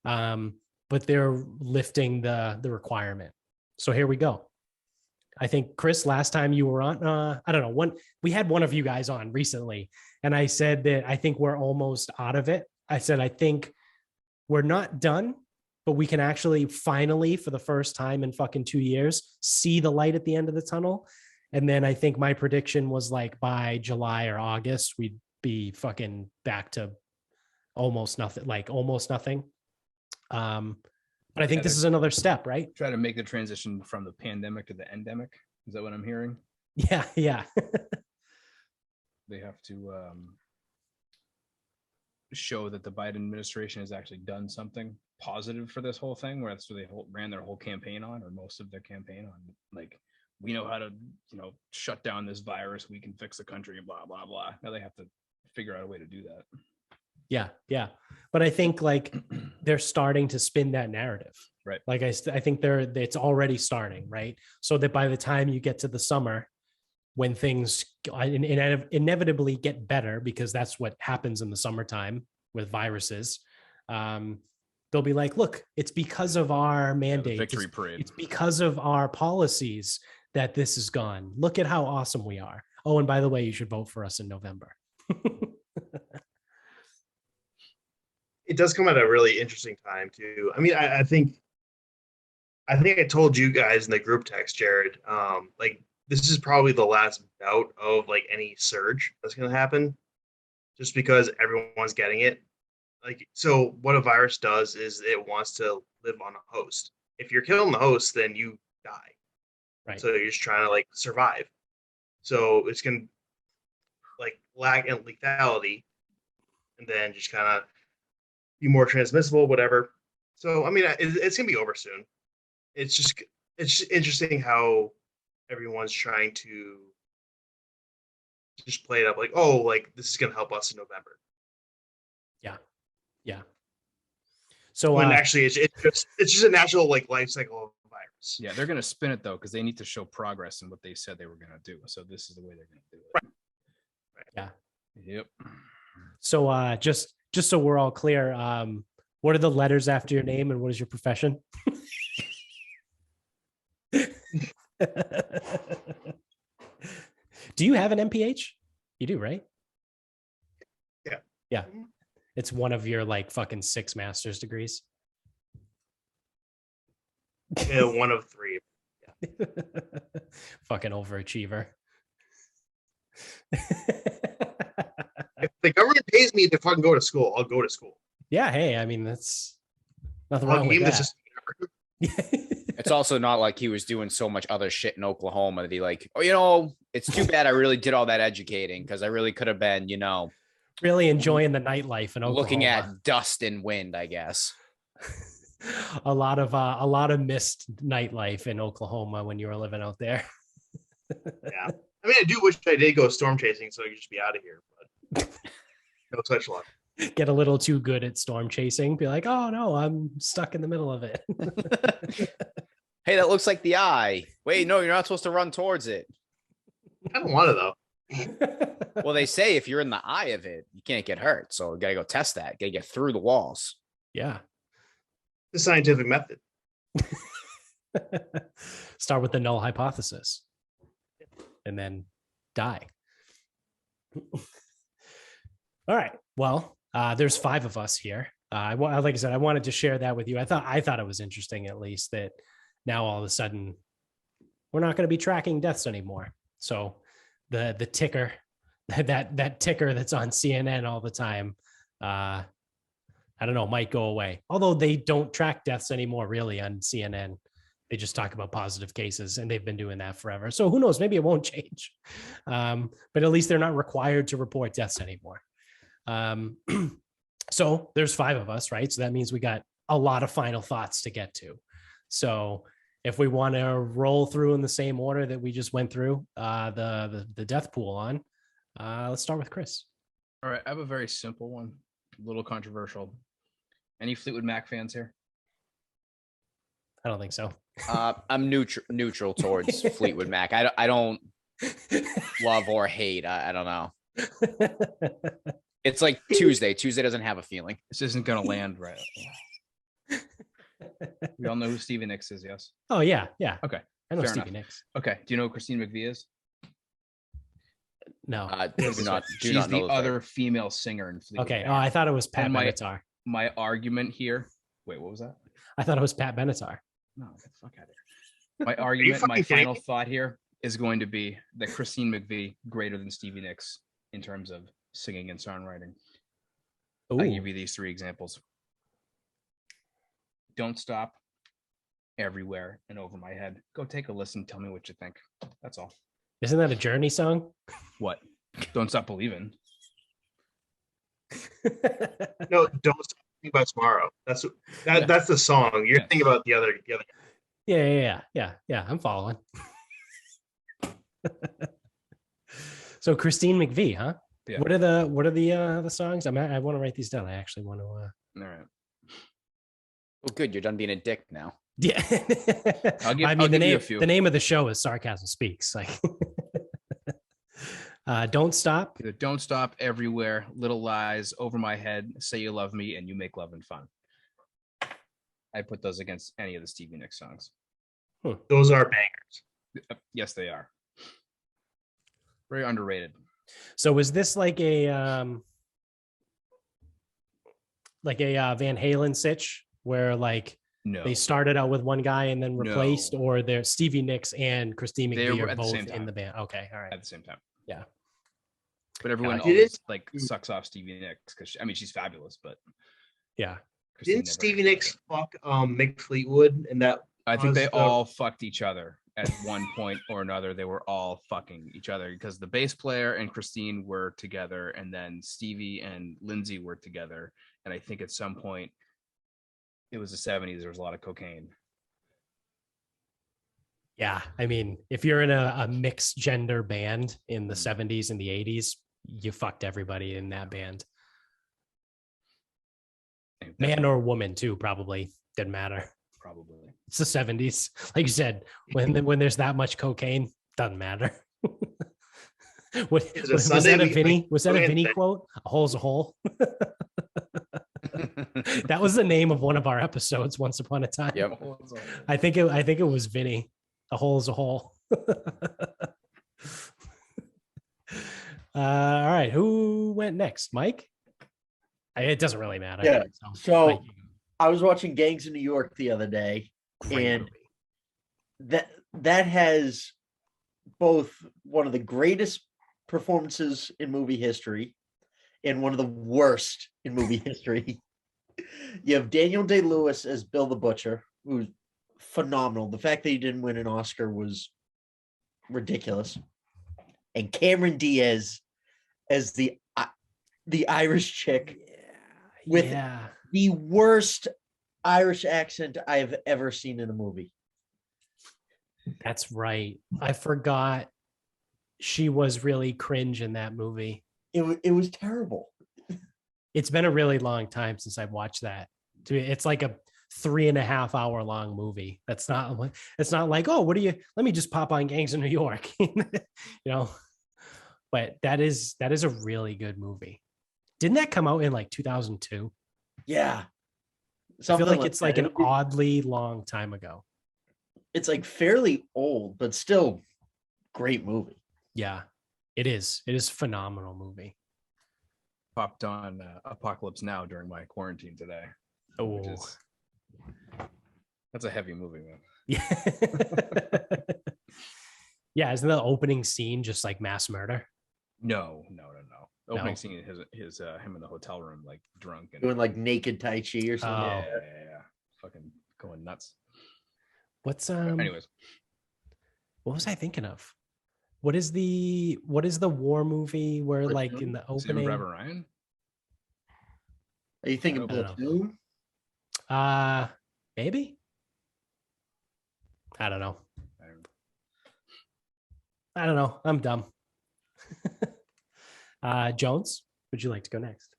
A: but they're lifting the requirement. So here we go. I think, Chris, last time you were on, I don't know, we had one of you guys on recently, and I said that I think we're almost out of it. I said, I think we're not done, but we can actually finally, for the first time in fucking 2 years, see the light at the end of the tunnel. And then I think my prediction was like by July or August, we'd be fucking back to almost nothing. But I think this is another step, right?
B: Try to make the transition from the pandemic to the endemic. Is that what I'm hearing?
A: Yeah.
B: They have to show that the Biden administration has actually done something positive for this whole thing, where that's what they ran their whole campaign on, or most of their campaign on. Like, we know how to, shut down this virus. We can fix the country and blah, blah, blah. Now they have to figure out a way to do that.
A: Yeah. But I think like they're starting to spin that narrative.
B: Right.
A: Like I think it's already starting, right? So that by the time you get to the summer, when things inevitably get better, because that's what happens in the summertime with viruses, they'll be like, look, it's because of our mandate.
B: Victory parade.
A: It's because of our policies that this is gone. Look at how awesome we are. Oh, and by the way, you should vote for us in November.
C: It does come at a really interesting time too. I mean, I think I told you guys in the group text, Jared, like this is probably the last bout of like any surge that's going to happen, just because everyone's getting it. Like, so what a virus does is it wants to live on a host. If you're killing the host, then you die.
A: Right. So
C: you're just trying to like survive. So it's going to like lack in lethality, and then just kind of be more transmissible, whatever. So, I mean, it's going to be over soon. It's just interesting how everyone's trying to just play it up like, oh, like this is going to help us in November.
A: Yeah. So
C: when actually it's just a natural like life cycle of a virus.
B: Yeah, they're going to spin it though, because they need to show progress in what they said they were going to do. So this is the way they're going to do it.
C: Right.
A: Yeah.
B: Yep.
A: So just so we're all clear, what are the letters after your name and what is your profession? Do you have an MPH? You do, right? Yeah. It's one of your like fucking 6 master's degrees.
C: Yeah, one of 3.
A: Fucking overachiever.
C: If the government pays me to fucking go to school, I'll go to school.
A: Yeah, hey, I mean, that's nothing wrong with that.
D: It's also not like he was doing so much other shit in Oklahoma that he like, oh, it's too bad I really did all that educating because I really could have been,
A: Really enjoying the nightlife in Oklahoma.
D: Looking at dust and wind, I guess.
A: a lot of missed nightlife in Oklahoma when you were living out there.
C: Yeah. I mean, I do wish I did go storm chasing so I could just be out of here, but no such luck.
A: Get a little too good at storm chasing. Be like, oh no, I'm stuck in the middle of it.
D: Hey, that looks like the eye. Wait, no, you're not supposed to run towards it.
C: I don't want to though.
D: Well, they say if you're in the eye of it, you can't get hurt. So you gotta go test that. Gotta get through the walls.
A: Yeah.
C: The scientific method.
A: Start with the null hypothesis and then die. All right. Well, there's 5 of us here. Like I said, I wanted to share that with you. I thought it was interesting, at least, that now all of a sudden we're not going to be tracking deaths anymore. So the ticker, that ticker that's on CNN all the time, I don't know, might go away. Although they don't track deaths anymore, really, on CNN. They just talk about positive cases, and they've been doing that forever. So who knows? Maybe it won't change. But at least they're not required to report deaths anymore. So there's 5 of us, right? So that means we got a lot of final thoughts to get to. So if we want to roll through in the same order that we just went through the death pool on, let's start with Chris.
B: All right, I have a very simple one, a little controversial. Any Fleetwood Mac fans here?
A: I don't think so.
D: I'm neutral towards Fleetwood Mac. I don't love or hate. I don't know. It's like Tuesday. Tuesday doesn't have a feeling.
B: This isn't going to land right. We all know who Stevie Nicks is, yes?
A: Oh, yeah.
B: Okay.
A: I know
B: fair
A: Stevie
B: enough.
A: Nicks.
B: Okay. Do you know who Christina McVie is?
A: No.
D: She's
B: She's the other female singer in Fleetwood
A: Okay.
B: Mac.
A: Oh, I thought it was Pat
B: And
A: Benatar.
B: My argument here. Wait, what was that?
A: I thought it was Pat Benatar.
B: No, get the fuck out of here. My argument, my
C: fucking
B: final thought here is going to be that Christine McVie greater than Stevie Nicks in terms of singing and songwriting.
A: Ooh.
B: I give you these 3 examples. Don't Stop, Everywhere, and Over My Head. Go take a listen. Tell me what you think. That's all.
A: Isn't that a Journey song?
B: What? Don't Stop Believing.
C: No, don't stop thinking about tomorrow. That's the song. You're thinking about the other.
A: Yeah. I'm following. So Christine McVie, huh?
B: Yeah.
A: What are the songs? I want to write these down. I actually want to.
B: All right.
D: Well, good. You're done being a dick now.
A: Yeah. The name of the show is Sarcasm Speaks. Like, Don't Stop.
B: Either Don't Stop, Everywhere, Little Lies, Over My Head, Say You Love Me, and You Make Love and Fun. I put those against any of the Stevie Nicks songs.
C: Those are bangers.
B: Yes, they are. Very underrated.
A: So was this like a Van Halen sitch where like
B: No,
A: they started out with one guy and then replaced, or they're Stevie Nicks and Christine McVie are both in the band? Okay, all right.
B: At the same time.
A: Yeah.
B: But everyone
C: Did
B: always
C: it-
B: sucks off Stevie Nicks because she's fabulous, but
A: Yeah.
B: Christine
C: Didn't
B: never
C: Stevie
B: did.
C: Nicks fuck Mick Fleetwood and that?
B: I think they
C: was the-
B: all fucked each other at one point or another. They were all fucking each other because the bass player and Christine were together, and then Stevie and Lindsay were together. And I think at some point, it was the 70s. There was a lot of cocaine.
A: Yeah. I mean, if you're in a mixed gender band in the 70s and the 80s, you fucked everybody in that band. Man or woman too, probably. Didn't matter.
B: Probably.
A: It's the 70s. Like you said, when there's that much cocaine, doesn't matter. Was that a Vinny? Was that a Vinny quote? A hole's a hole. That was the name of one of our episodes once upon a time.
D: Yep.
A: I think it was Vinny. A hole is a hole. All right. Who went next? Mike? It doesn't really matter.
E: Yeah.
A: So
E: So I was watching Gangs of New York the other day,
A: great
E: and
A: movie.
E: that has both one of the greatest performances in movie history and one of the worst in movie history. You have Daniel Day-Lewis as Bill the Butcher, who's phenomenal. The fact that he didn't win an Oscar was ridiculous. And Cameron Diaz as the the Irish chick with the worst Irish accent I have ever seen in a movie.
A: That's right. I forgot she was really cringe in that movie.
E: It was terrible.
A: It's been a really long time since I've watched that. It's like a 3.5 hour long movie. It's not like, oh, let me just pop on Gangs of New York, but that is a really good movie. Didn't that come out in like 2002?
E: Yeah.
A: I feel like it's like an oddly long time ago.
E: It's like fairly old, but still great movie.
A: Yeah, it is. It is a phenomenal movie.
B: Popped on Apocalypse Now during my quarantine today.
A: Oh,
B: that's a heavy movie, man.
A: Yeah. Yeah, isn't the opening scene just like mass murder?
B: No. Opening scene is him in the hotel room, like drunk and
E: doing like naked Tai Chi or something.
B: Yeah. Fucking going nuts.
A: What's
B: anyways,
A: what was I thinking of? What is the war movie where like in the opening?
B: Private Ryan?
E: Are you thinking Platoon?
A: Maybe. I don't know. I'm dumb. Jones, would you like to go next?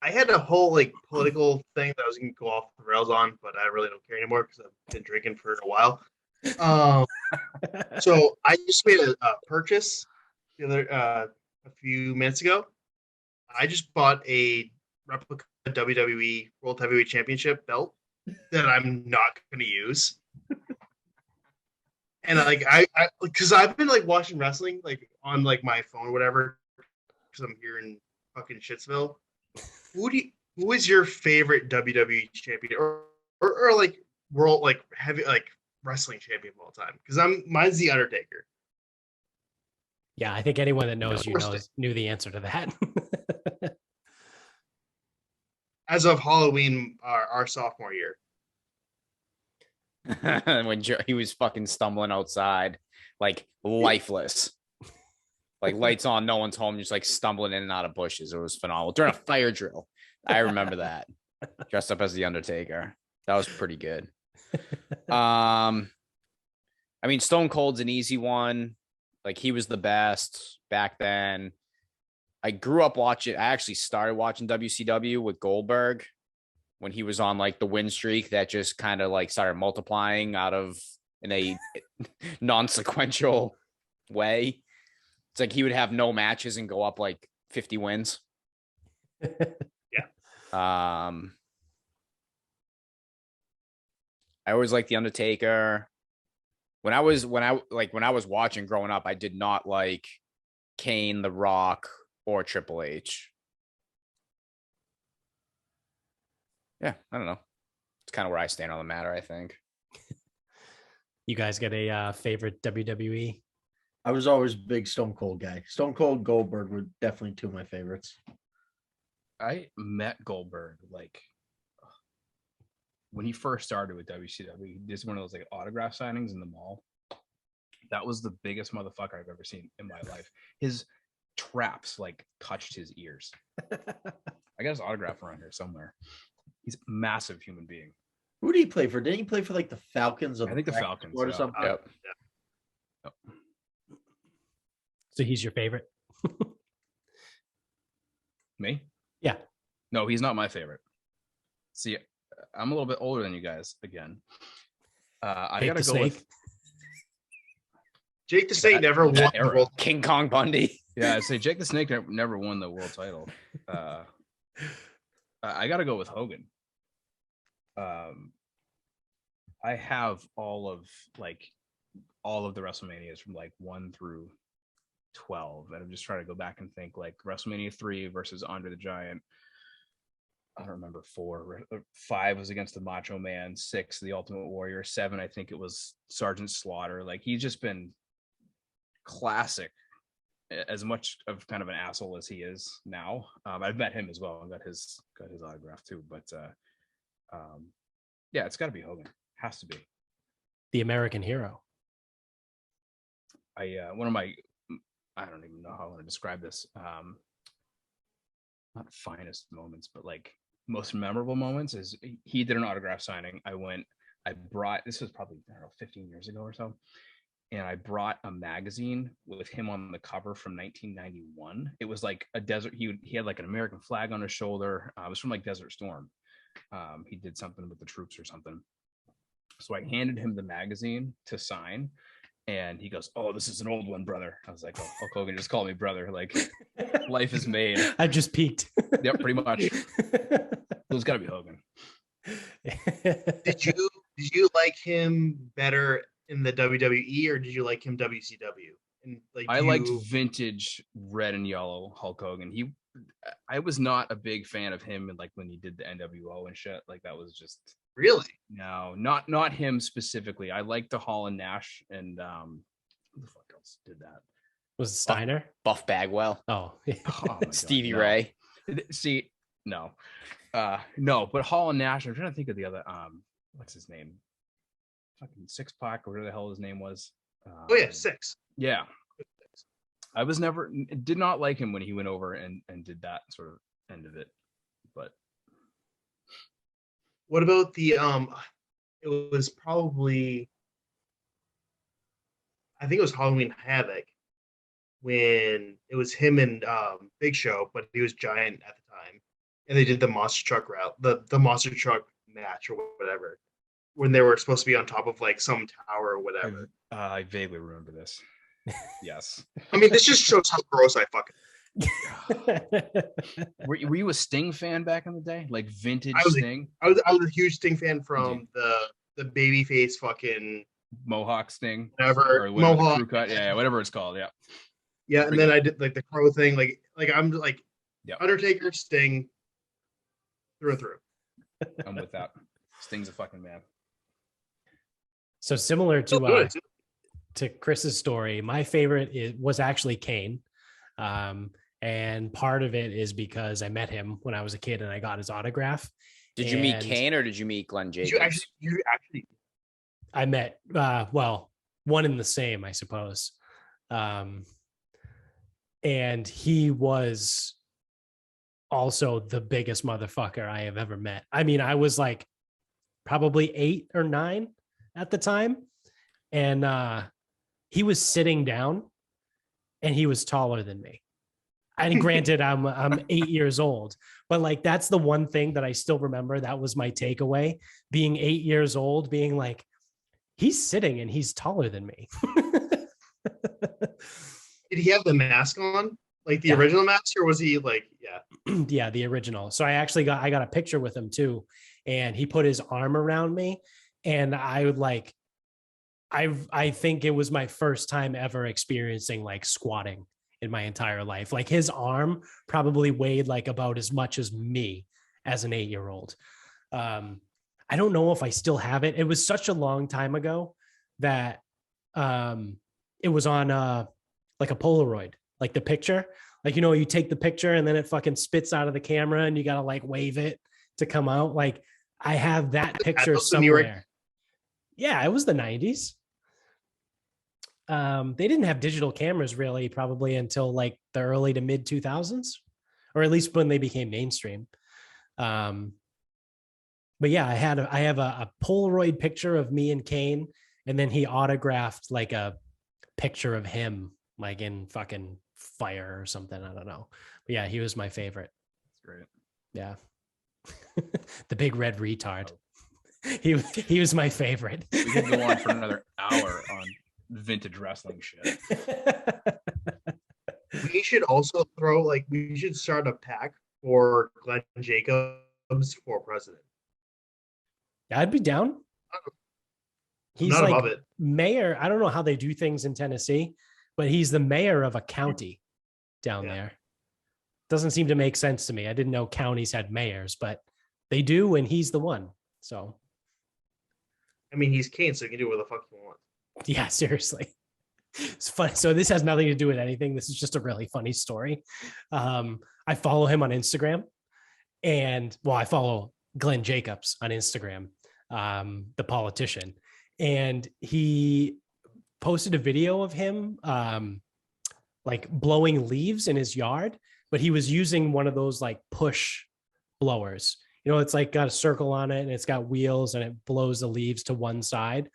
C: I had a whole like political thing that I was going to go off the rails on, but I really don't care anymore because I've been drinking for a while. So I just made a purchase the other a few minutes ago. I just bought a replica WWE World Heavyweight Championship belt that I'm not going to use. And like I because I've been like watching wrestling like on like my phone or whatever because I'm here in fucking Shitsville. Who is your favorite WWE champion or like world like heavy like wrestling champion of all time? Because mine's the Undertaker.
A: Yeah, I think anyone that knows knew the answer to that.
C: As of Halloween, our sophomore year.
D: When he was fucking stumbling outside, like lifeless, like lights on, no one's home, just like stumbling in and out of bushes. It was phenomenal during a fire drill. I remember that. Dressed up as the Undertaker. That was pretty good. I mean, Stone Cold's an easy one. Like he was the best back then. I grew up watching. I actually started watching WCW with Goldberg when he was on like the win streak that just kind of like started multiplying in a non-sequential way. It's like he would have no matches and go up like 50 wins.
C: Yeah.
D: I always liked the Undertaker. When I was watching growing up, I did not like Kane, The Rock, or Triple H. Yeah, I don't know. It's kind of where I stand on the matter, I think.
A: You guys got a favorite WWE?
E: I was always a big Stone Cold guy. Stone Cold, Goldberg were definitely two of my favorites.
B: I met Goldberg like when he first started with WCW. He did one of those like autograph signings in the mall. That was the biggest motherfucker I've ever seen in my life. His traps like touched his ears. I got his autograph around here somewhere. He's a massive human being.
E: Who did he play for? Didn't he play for like the Falcons?
B: I think the Falcons
E: or something.
D: Yep.
A: So he's your favorite?
B: Me?
A: Yeah.
B: No, he's not my favorite. See, I'm a little bit older than you guys again. I gotta go with
C: Jake the Snake never won the world.
D: King Kong Bundy.
B: Yeah, I'd say Jake the Snake never won the world title. I gotta go with Hogan. I have all of the WrestleManias from like 1 through 12, and I'm just trying to go back and think like WrestleMania 3 versus Andre the Giant. I don't remember 4. 5 was against the Macho Man. 6, the Ultimate Warrior. 7, I think it was Sergeant Slaughter. Like he's just been classic. As much of kind of an asshole as he is now. I've met him as well and got his autograph too. But yeah, it's got to be Hogan. Has to be
A: the American hero.
B: I don't even know how I want to describe this. not finest moments, but like most memorable moments is he did an autograph signing. I brought, this was probably, I don't know, 15 years ago or so. And I brought a magazine with him on the cover from 1991. It was like a desert. He had like an American flag on his shoulder. It was from like Desert Storm. He did something with the troops or something. So I handed him the magazine to sign. And he goes, "Oh, this is an old one, brother." I was like, "Oh, Hulk Hogan just called me brother. Like, life is made."
A: I just peaked.
B: Yep, pretty much. It's got to be Hogan.
C: Did you like him better in the WWE or did you like him WCW? And like,
B: I liked vintage red and yellow Hulk Hogan. I was not a big fan of him, and like when he did the NWO and shit, like that was just.
C: Really?
B: No, not him specifically. I like the Hall and Nash and who the fuck else did that?
A: Was it Steiner?
D: Buff Bagwell.
A: Oh,
B: Oh
D: Stevie
B: God, no.
D: Ray.
B: See, no. No, but Hall and Nash, I'm trying to think of the other what's his name? Fucking Six Pack or whatever the hell his name was.
C: Oh yeah, Six.
B: Yeah. I did not like him when he went over and did that sort of end of it. But
C: what about the it was probably, I think it was Halloween Havoc when it was him and Big Show, but he was giant at the time. And they did the monster truck route, the monster truck match or whatever, when they were supposed to be on top of like some tower or whatever.
B: I vaguely remember this. Yes.
C: I mean, this just shows how gross I fucking.
B: Were you a Sting fan back in the day? Like vintage Sting?
C: I was a huge Sting fan from the babyface fucking
B: Mohawk Sting.
C: Whatever.
B: Mohawk. Crew cut. Yeah, whatever it's called. Yeah.
C: Yeah, and then I did like the crow thing. Like I'm like Undertaker, Sting, through and through.
B: I'm with that. Sting's a fucking man.
A: So similar to Chris's story, my favorite was actually Kane. And part of it is because I met him when I was a kid and I got his autograph.
D: Did you meet Kane or did you meet Glenn Jacobs?
C: You actually
A: I met one in the same, I suppose. And he was also the biggest motherfucker I have ever met. I mean, I was like probably 8 or 9 at the time. And he was sitting down and he was taller than me. And granted, I'm 8 years old, but like, that's the one thing that I still remember. That was my takeaway, being 8 years old, being like, he's sitting and he's taller than me.
C: Did he have the mask on? Like the original mask, or was he like,
A: yeah, the original. So I got a picture with him too. And he put his arm around me and I would like, I think it was my first time ever experiencing like squatting in my entire life. Like his arm probably weighed like about as much as me as an 8-year-old. I don't know if I still have it. It was such a long time ago that it was on like a Polaroid, like the picture, like, you know, you take the picture and then it fucking spits out of the camera and you got to like wave it to come out. Like I have that picture somewhere. Yeah, it was the 90s. They didn't have digital cameras really probably until like the early to mid 2000s, or at least when they became mainstream. But yeah, I have a Polaroid picture of me and Kane, and then he autographed like a picture of him like in fucking fire or something. I don't know. But yeah, he was my favorite.
B: That's great.
A: Yeah. The big red retard. He was my favorite.
B: We could go on for another hour on vintage wrestling shit.
C: We should also we should start a pack for Glenn Jacobs for president.
A: I'd be down. He's
C: not
A: like
C: above it.
A: Mayor. I don't know how they do things in Tennessee, but he's the mayor of a county down there. Doesn't seem to make sense to me. I didn't know counties had mayors, but they do, and he's the one. So,
C: I mean, he's Kane, so he can do what the fuck he wants.
A: Yeah, seriously. It's funny. So this has nothing to do with anything. This is just a really funny story. I follow him on Instagram, and I follow Glenn Jacobs on Instagram, the politician, and he posted a video of him like blowing leaves in his yard but he was using one of those like push blowers. You know, it's like got a circle on it and it's got wheels and it blows the leaves to one side.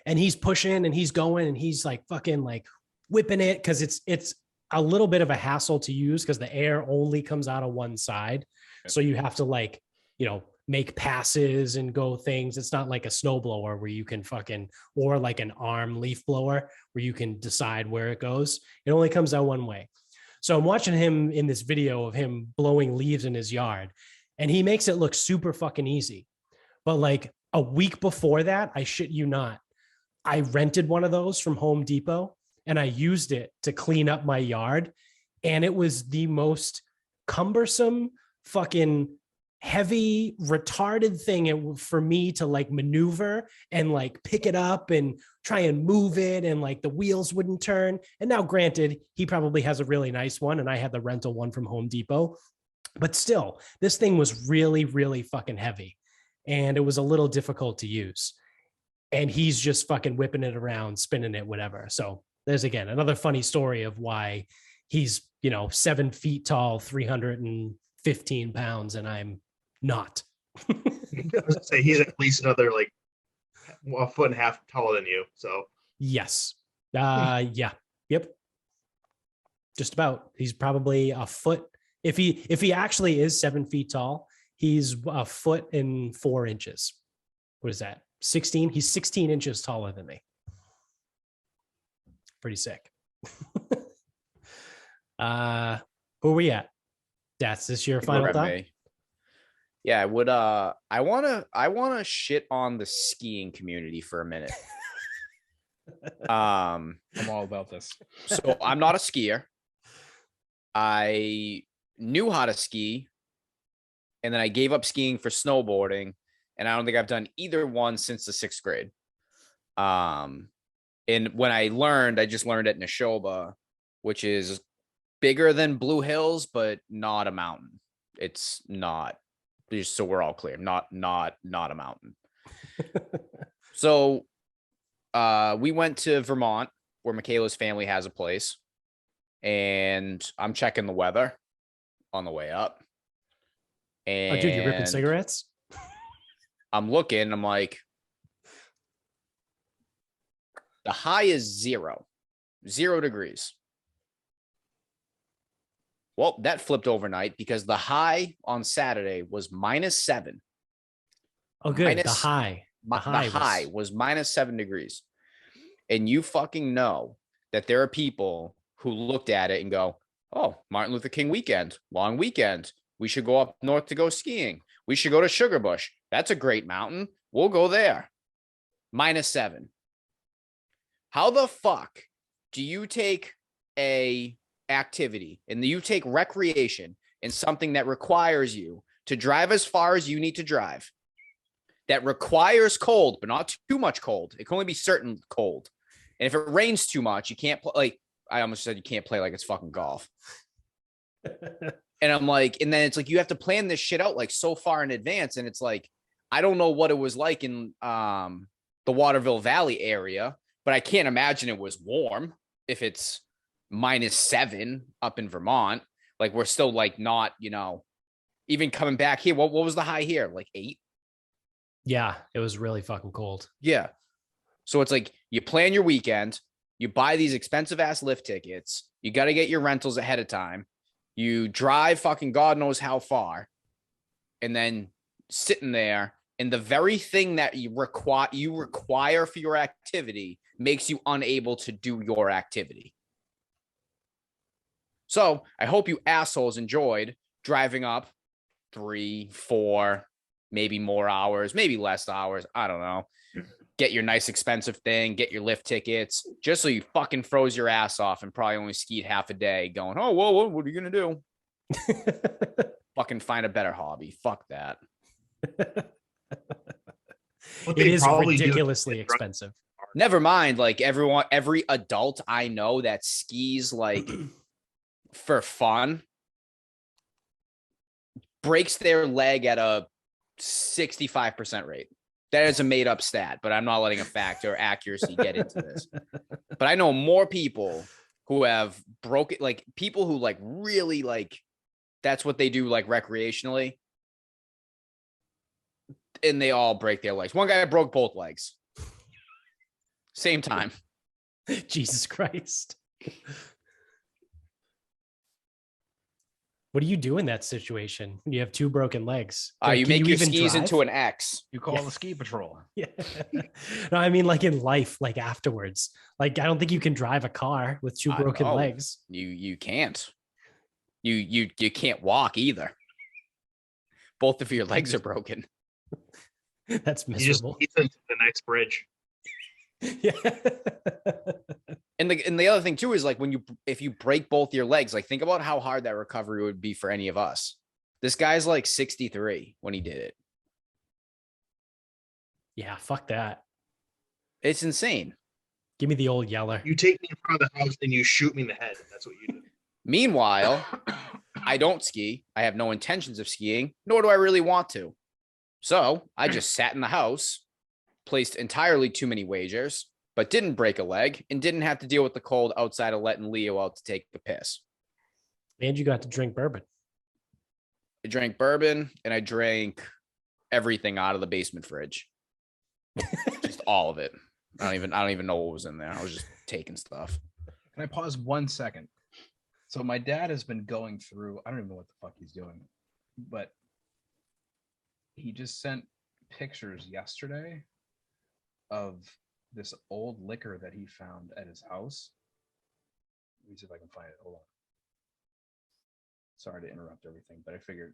A: And he's pushing and he's going and he's like fucking like whipping it because it's a little bit of a hassle to use because the air only comes out of one side. So you have to like, you know, make passes and go things. It's not like a snowblower where you can fucking, or like an arm leaf blower where you can decide where it goes. It only comes out one way. So I'm watching him in this video of him blowing leaves in his yard and he makes it look super fucking easy. But like a week before that, I shit you not, I rented one of those from Home Depot and I used it to clean up my yard. And it was the most cumbersome, fucking heavy, retarded thing for me to like maneuver and like pick it up and try and move it. And like the wheels wouldn't turn. And now granted, he probably has a really nice one and I had the rental one from Home Depot, but still this thing was really, really fucking heavy. And it was a little difficult to use. And he's just fucking whipping it around, spinning it, whatever. So there's again, another funny story of why he's, you know, 7 feet tall, 315 pounds, and I'm not.
C: I was gonna say he's at least another like a foot and a half taller than you. So
A: yes. Yeah. Yep. Just about. He's probably a foot. If he actually is 7 feet tall, he's a foot and 4 inches. What is that? 16? He's 16 inches taller than me. Pretty sick. Who are we at? That's this your final thought?
D: Me. Yeah, I would I wanna shit on the skiing community for a minute.
B: I'm all about this.
D: So I'm not a skier. I knew how to ski, and then I gave up skiing for snowboarding, and I don't think I've done either one since the 6th grade. And when I learned, I just learned at Neshoba, which is bigger than Blue Hills, but not a mountain. It's not, just so we're all clear, not a mountain. So we went to Vermont, where Michaela's family has a place, and I'm checking the weather on the way up. And
A: oh, dude, you're ripping cigarettes?
D: I'm looking, I'm like, the high is 0 degrees. Well, that flipped overnight because the high on Saturday was -7.
A: Oh, good. The high
D: was -7 degrees. And you fucking know that there are people who looked at it and go, oh, Martin Luther King weekend, long weekend. We should go up north to go skiing. We should go to Sugar Bush. That's a great mountain. We'll go there. -7. How the fuck do you take a activity and you take recreation in something that requires you to drive as far as you need to drive, that requires cold, but not too much cold? It can only be certain cold. And if it rains too much, you can't play. Like I almost said, you can't play like it's fucking golf. And I'm like, and then it's like, you have to plan this shit out like so far in advance. And it's like, I don't know what it was like in the Waterville Valley area, but I can't imagine it was warm if it's -7 up in Vermont. Like we're still like not, you know, even coming back here. What was the high here? Like 8?
A: Yeah, it was really fucking cold.
D: Yeah. So it's like you plan your weekend, you buy these expensive ass lift tickets, you got to get your rentals ahead of time. You drive fucking God knows how far, and then sitting there, and the very thing that you require for your activity makes you unable to do your activity. So I hope you assholes enjoyed driving up 3, 4, maybe more hours, maybe less hours. I don't know. Get your nice expensive thing, get your lift tickets, just so you fucking froze your ass off and probably only skied half a day going, oh, whoa, what are you going to do? Fucking find a better hobby. Fuck that.
A: It is ridiculously expensive.
D: Never mind. Like every adult I know that skis like for fun breaks their leg at a 65% rate. That is a made up stat, but I'm not letting a fact or accuracy get into this. But I know more people who have broken, like people who like really like, that's what they do like recreationally. And they all break their legs. One guy broke both legs. Same time.
A: Jesus Christ. What do you do in that situation? You have two broken legs.
D: You make your skis into an X.
B: You call the ski patrol.
A: Yeah. No, I mean like in life, like afterwards. Like I don't think you can drive a car with two broken legs.
D: You can't. You can't walk either. Both of your legs are broken.
A: That's miserable.
C: You just eat into the next bridge.
A: Yeah.
D: And the other thing too is like if you break both your legs, like think about how hard that recovery would be for any of us. This guy's like 63 when he did it.
A: Yeah, fuck that.
D: It's insane.
A: Give me the old yeller.
C: You take me in front of the house and you shoot me in the head. That's what you do.
D: Meanwhile, I don't ski. I have no intentions of skiing, nor do I really want to. So I just sat in the house, placed entirely too many wagers, but didn't break a leg and didn't have to deal with the cold outside of letting Leo out to take the piss.
A: And you got to drink bourbon.
D: I drank bourbon and I drank everything out of the basement fridge. Just all of it. I don't even know what was in there. I was just taking stuff.
B: Can I pause 1 second? So my dad has been going through, I don't even know what the fuck he's doing, but he just sent pictures yesterday of this old liquor that he found at his house. Let me see if I can find it. Hold on. Sorry to interrupt everything, but I figured.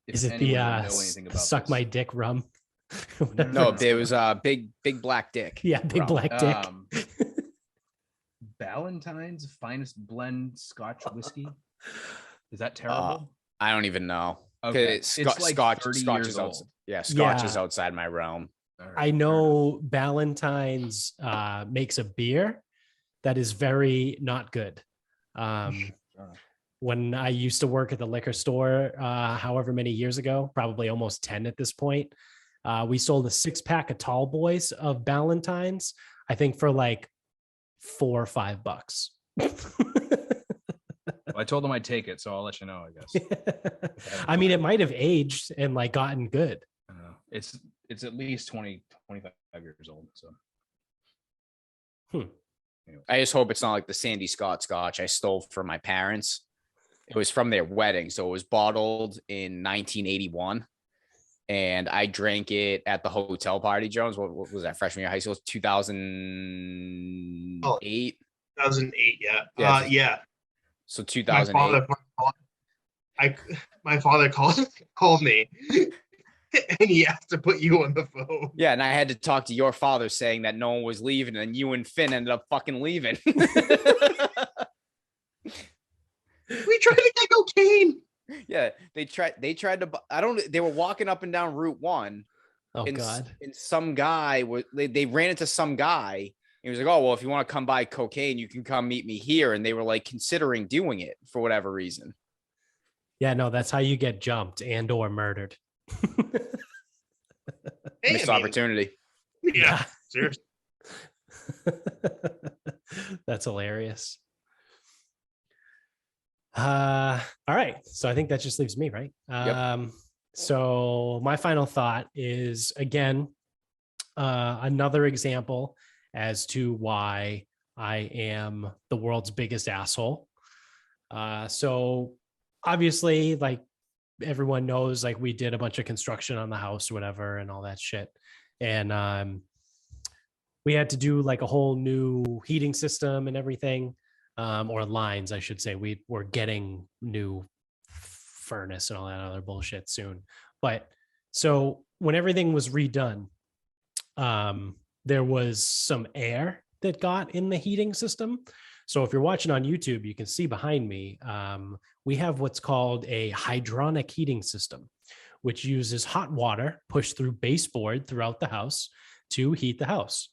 A: Is it the suck this, my dick rum?
D: No, it was a big black dick.
A: Yeah, big rum. Black dick.
B: Valentine's finest blend Scotch whiskey. Is that terrible?
D: I don't even know.
B: Okay,
D: it's like Scotch is outside. Yeah, Scotch is outside my realm.
A: Right, I know Valentine's makes a beer that is very not good. When I used to work at the liquor store, however many years ago, probably almost 10 at this point, we sold a 6-pack of Tall Boys of Valentine's, I think for like $4 or $5.
B: I told them I'd take it, so I'll let you know, I guess.
A: I mean, it might have aged and like gotten good.
B: I don't know. It's at least 20, 25 years old. So
D: anyway. I just hope it's not like the Sandy Scotch I stole from my parents. It was from their wedding. So it was bottled in 1981. And I drank it at the hotel party, Jones. What was that, freshman year of high school? 2008?
C: 2008, yeah. Yeah.
D: So 2008.
C: My father called me and he asked to put you on the phone.
D: Yeah, and I had to talk to your father saying that no one was leaving, and you and Finn ended up fucking leaving.
C: We tried to get cocaine.
D: Yeah, they tried to. They were walking up and down Route 1.
A: Oh, God.
D: And some guy they ran into some guy. He was like, "Oh, well, if you want to come buy cocaine, you can come meet me here." And they were like considering doing it for whatever reason.
A: Yeah, no, that's how you get jumped and or murdered.
D: Missed opportunity.
C: Yeah, seriously.
A: That's hilarious. All right. So I think that just leaves me, right?
D: Yep.
A: So my final thought is, again, another example as to why I am the world's biggest asshole. So obviously, like everyone knows, like we did a bunch of construction on the house or whatever and all that shit. And we had to do like a whole new heating system and everything. Or lines, I should say. We were getting new furnace and all that other bullshit soon. But so when everything was redone, there was some air that got in the heating system. So if you're watching on YouTube, you can see behind me, we have what's called a hydronic heating system, which uses hot water pushed through baseboard throughout the house to heat the house.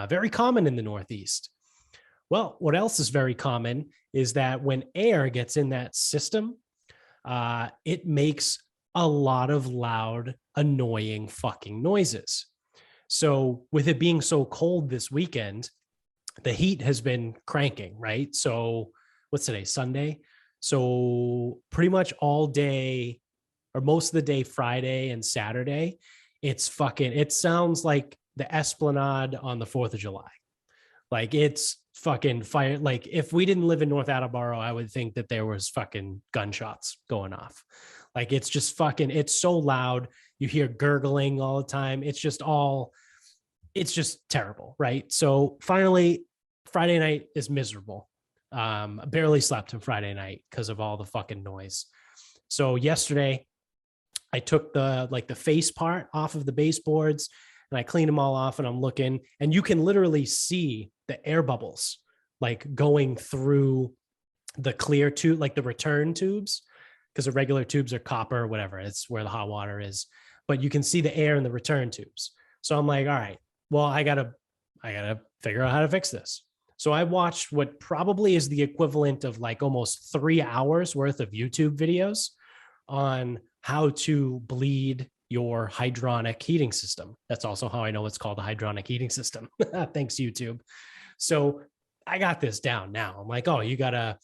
A: Very common in the Northeast. Well, what else is very common is that when air gets in that system, it makes a lot of loud, annoying fucking noises. So with it being so cold this weekend, the heat has been cranking, right? So what's today? Sunday. So pretty much all day or most of the day, Friday and Saturday, it sounds like the Esplanade on the 4th of July. Like it's fucking fire. Like if we didn't live in North Attleboro, I would think that there was fucking gunshots going off. Like it's just fucking, it's so loud. You hear gurgling all the time. It's just terrible. Right. So finally Friday night is miserable. I barely slept on Friday night because of all the fucking noise. So yesterday I took the face part off of the baseboards and I cleaned them all off, and I'm looking, and you can literally see the air bubbles like going through the clear tube, like the return tubes, because the regular tubes are copper or whatever. It's where the hot water is, but you can see the air in the return tubes. So I'm like, all right, well, I gotta figure out how to fix this. So I watched what probably is the equivalent of like almost 3 hours worth of YouTube videos on how to bleed your hydronic heating system. That's also how I know it's called a hydronic heating system. Thanks, YouTube. So I got this down now. I'm like, oh, you got to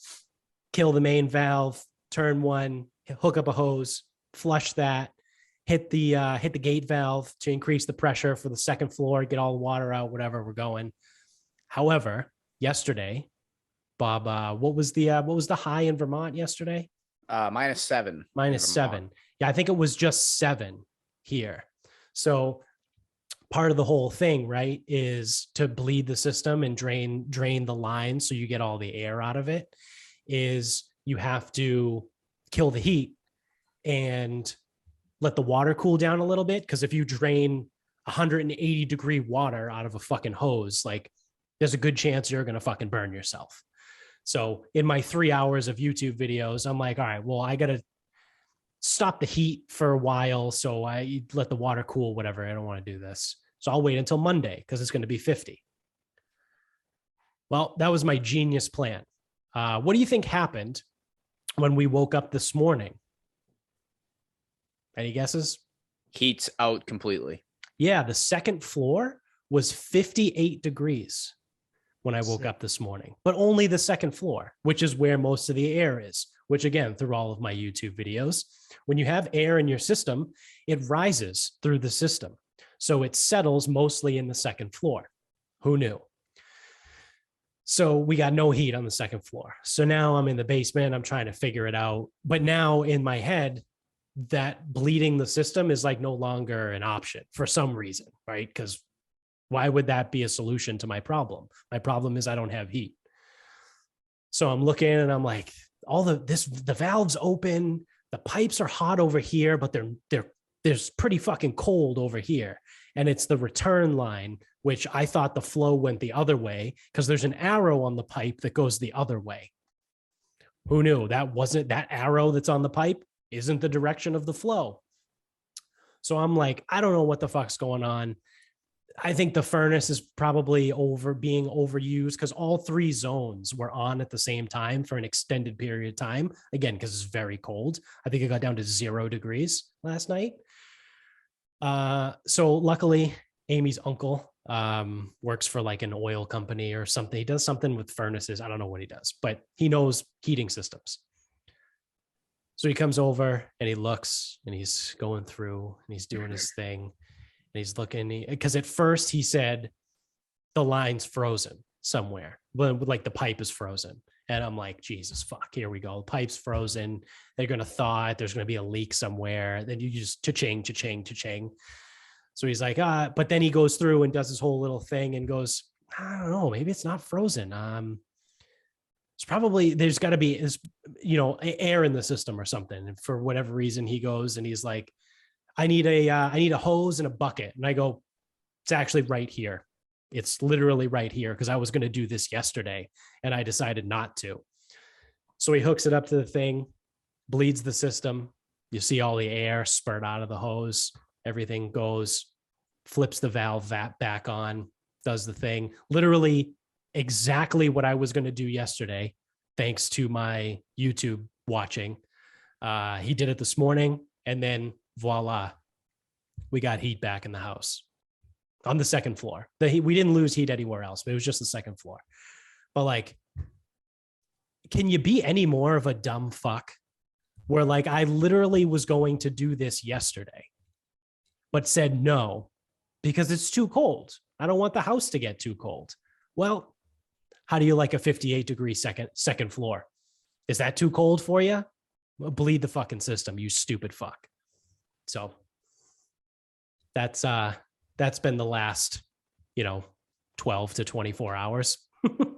A: kill the main valve, turn one, hook up a hose, flush that, hit the gate valve to increase the pressure for the second floor, get all the water out, whatever, we're going. However, yesterday, Bob, what was the high in Vermont yesterday?
D: -7.
A: -7. Yeah, I think it was just 7 here. So part of the whole thing, right, is to bleed the system and drain the line so you get all the air out of it, is you have to kill the heat and let the water cool down a little bit. Because if you drain 180-degree water out of a fucking hose, like there's a good chance you're going to fucking burn yourself. So in my 3 hours of YouTube videos, I'm like, all right, well, I got to stop the heat for a while. So I let the water cool, whatever. I don't want to do this. So I'll wait until Monday because it's going to be 50. Well, that was my genius plan. What do you think happened when we woke up this morning? Any guesses?
D: Heat's out completely.
A: Yeah, the second floor was 58 degrees when I woke up this morning, but only the second floor, which is where most of the air is, which again, through all of my YouTube videos, when you have air in your system, it rises through the system. So it settles mostly in the second floor. Who knew? So we got no heat on the second floor. So now I'm in the basement. I'm trying to figure it out. But now in my head, that bleeding the system is like no longer an option for some reason, right? Because why would that be a solution to my problem? My problem is I don't have heat. So I'm looking and I'm like, the valves open, the pipes are hot over here, but there's pretty fucking cold over here. And it's the return line, which I thought the flow went the other way because there's an arrow on the pipe that goes the other way. Who knew? That arrow that's on the pipe isn't the direction of the flow. So I'm like, I don't know what the fuck's going on. I think the furnace is probably being overused because all 3 zones were on at the same time for an extended period of time. Again, because it's very cold. I think it got down to 0 degrees last night. So luckily, Amy's uncle works for like an oil company or something. He does something with furnaces. I don't know what he does, but he knows heating systems. So he comes over and he looks and he's going through and he's doing his thing. And he's looking, because at first he said the line's frozen somewhere, but like the pipe is frozen. And I'm like, Jesus, fuck, here we go. The pipe's frozen. They're going to thaw it. There's going to be a leak somewhere. Then you just cha-ching, cha-ching, cha-ching. So he's like, but then he goes through and does his whole little thing and goes, I don't know, maybe it's not frozen. It's probably, there's got to be, air in the system or something. And for whatever reason, he goes and he's like, I need a hose and a bucket. And I go, it's actually right here. It's literally right here because I was going to do this yesterday and I decided not to. So he hooks it up to the thing, bleeds the system. You see all the air spurt out of the hose. Everything goes, flips the valve back on, does the thing. Literally exactly what I was going to do yesterday, thanks to my YouTube watching. He did it this morning and then voila, we got heat back in the house. on the second floor. We didn't lose heat anywhere else, but it was just the second floor. But like, can you be any more of a dumb fuck? Where like I literally was going to do this yesterday, but said no because it's too cold. I don't want the house to get too cold. Well, how do you like a 58-degree second floor? Is that too cold for you? Well, bleed the fucking system, you stupid fuck. So that's been the last, 12 to 24 hours.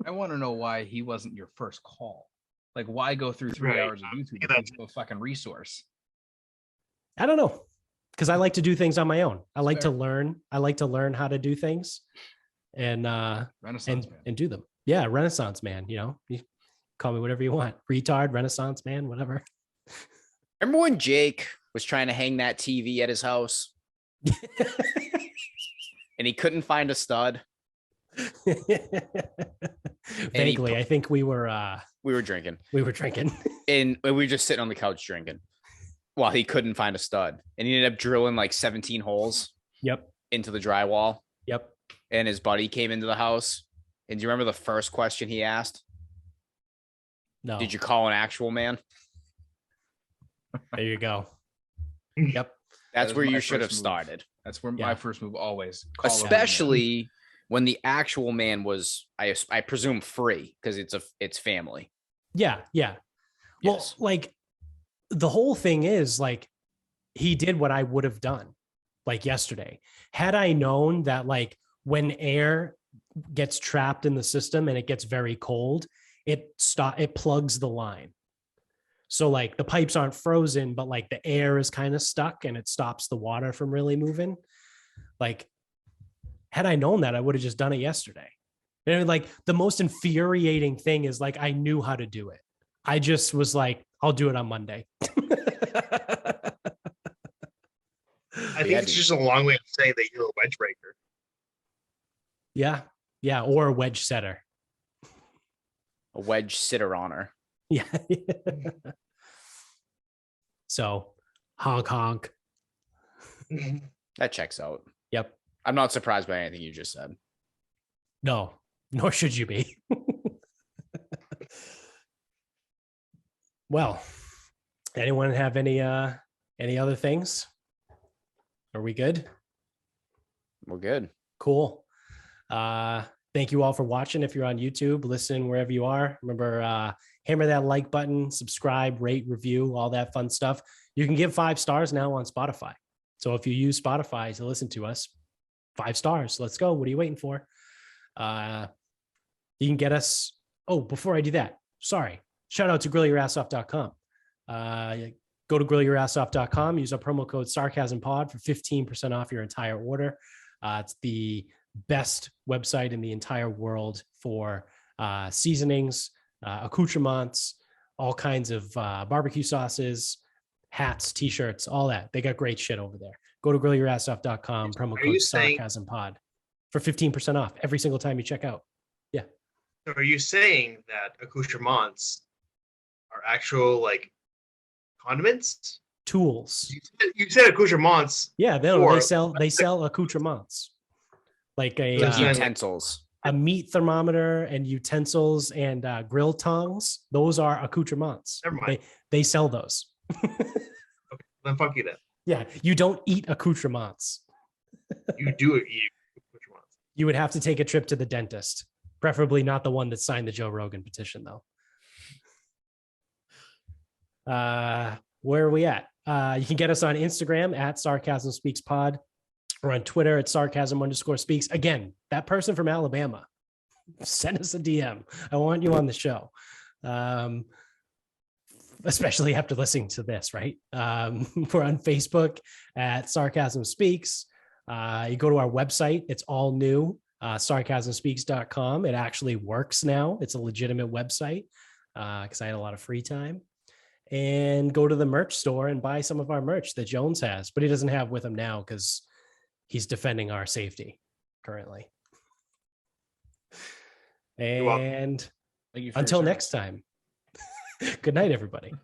B: I want to know why he wasn't your first call. Like, why go through 3 hours of YouTube to think of a fucking resource? I
A: don't know. Because I like to do things on my own. I like to learn. I like to learn how to do things and do them. Yeah, Renaissance man, you call me whatever you want. Retard, Renaissance man, whatever.
D: Remember when Jake was trying to hang that TV at his house? And he couldn't find a stud?
A: Vaguely, I think we were
D: drinking.
A: We were drinking.
D: And we were just sitting on the couch drinking while he couldn't find a stud. And he ended up drilling like 17 holes.
A: Yep.
D: Into the drywall.
A: Yep.
D: And his buddy came into the house. And do you remember the first question he asked?
A: No.
D: Did you call an actual man?
A: There you go. Yep.
D: That's where you should have started.
B: That's where my first move always.
D: Especially when the actual man was, I presume, free because it's family.
A: Yeah. Yeah. Well,
D: Yes.
A: like the whole thing is like he did what I would have done like yesterday. Had I known that like when air gets trapped in the system and it gets very cold, it plugs the line. So like the pipes aren't frozen, but like the air is kind of stuck and it stops the water from really moving. Like, had I known that, I would have just done it yesterday. And like the most infuriating thing is like, I knew how to do it. I just was like, I'll do it on Monday.
C: I think it's just a long way of saying that you're a wedge breaker.
A: Yeah. Yeah. Or a wedge setter.
D: A wedge sitter on her.
A: Yeah. So honk honk.
D: That checks out.
A: Yep.
D: I'm not surprised by anything you just said.
A: No, nor should you be. Well, anyone have any other things? Are we good?
D: We're good.
A: Cool. Thank you all for watching. If you're on YouTube, listen wherever you are. Remember, hammer that like button, subscribe, rate, review, all that fun stuff. You can give 5 stars now on Spotify. So if you use Spotify to listen to us, 5 stars. Let's go. What are you waiting for? You can get us. Oh, before I do that, sorry. Shout out to grillyourassoff.com. Go to grillyourassoff.com. Use our promo code SarcasmPod for 15% off your entire order. It's the best website in the entire world for seasonings, accoutrements, all kinds of barbecue sauces, hats, t-shirts, all that. They got great shit over there. Go to grillyourassoff.com, promo code SarcasmPod for 15% off every single time you check out. Yeah.
C: So are you saying that accoutrements are actual like condiments?
A: Tools.
C: You said accoutrements.
A: Yeah, they sell accoutrements. Like
D: utensils.
A: A meat thermometer and utensils and grill tongs. Those are accoutrements.
C: Never mind.
A: They sell those.
C: Okay, then fuck you then.
A: Yeah, you don't eat accoutrements.
C: You do eat accoutrements.
A: You would have to take a trip to the dentist, preferably not the one that signed the Joe Rogan petition, though. Where are we at? You can get us on Instagram at Sarcasm Speaks Pod. Or on Twitter at sarcasm_speaks. Again, that person from Alabama, send us a DM. I want you on the show. Especially after listening to this, right? We're on Facebook at Sarcasm Speaks. You go to our website. It's all new, sarcasmspeaks.com. It actually works now. It's a legitimate website because I had a lot of free time. And go to the merch store and buy some of our merch that Jones has, but he doesn't have with him now because he's defending our safety currently. And until next time, good night, everybody.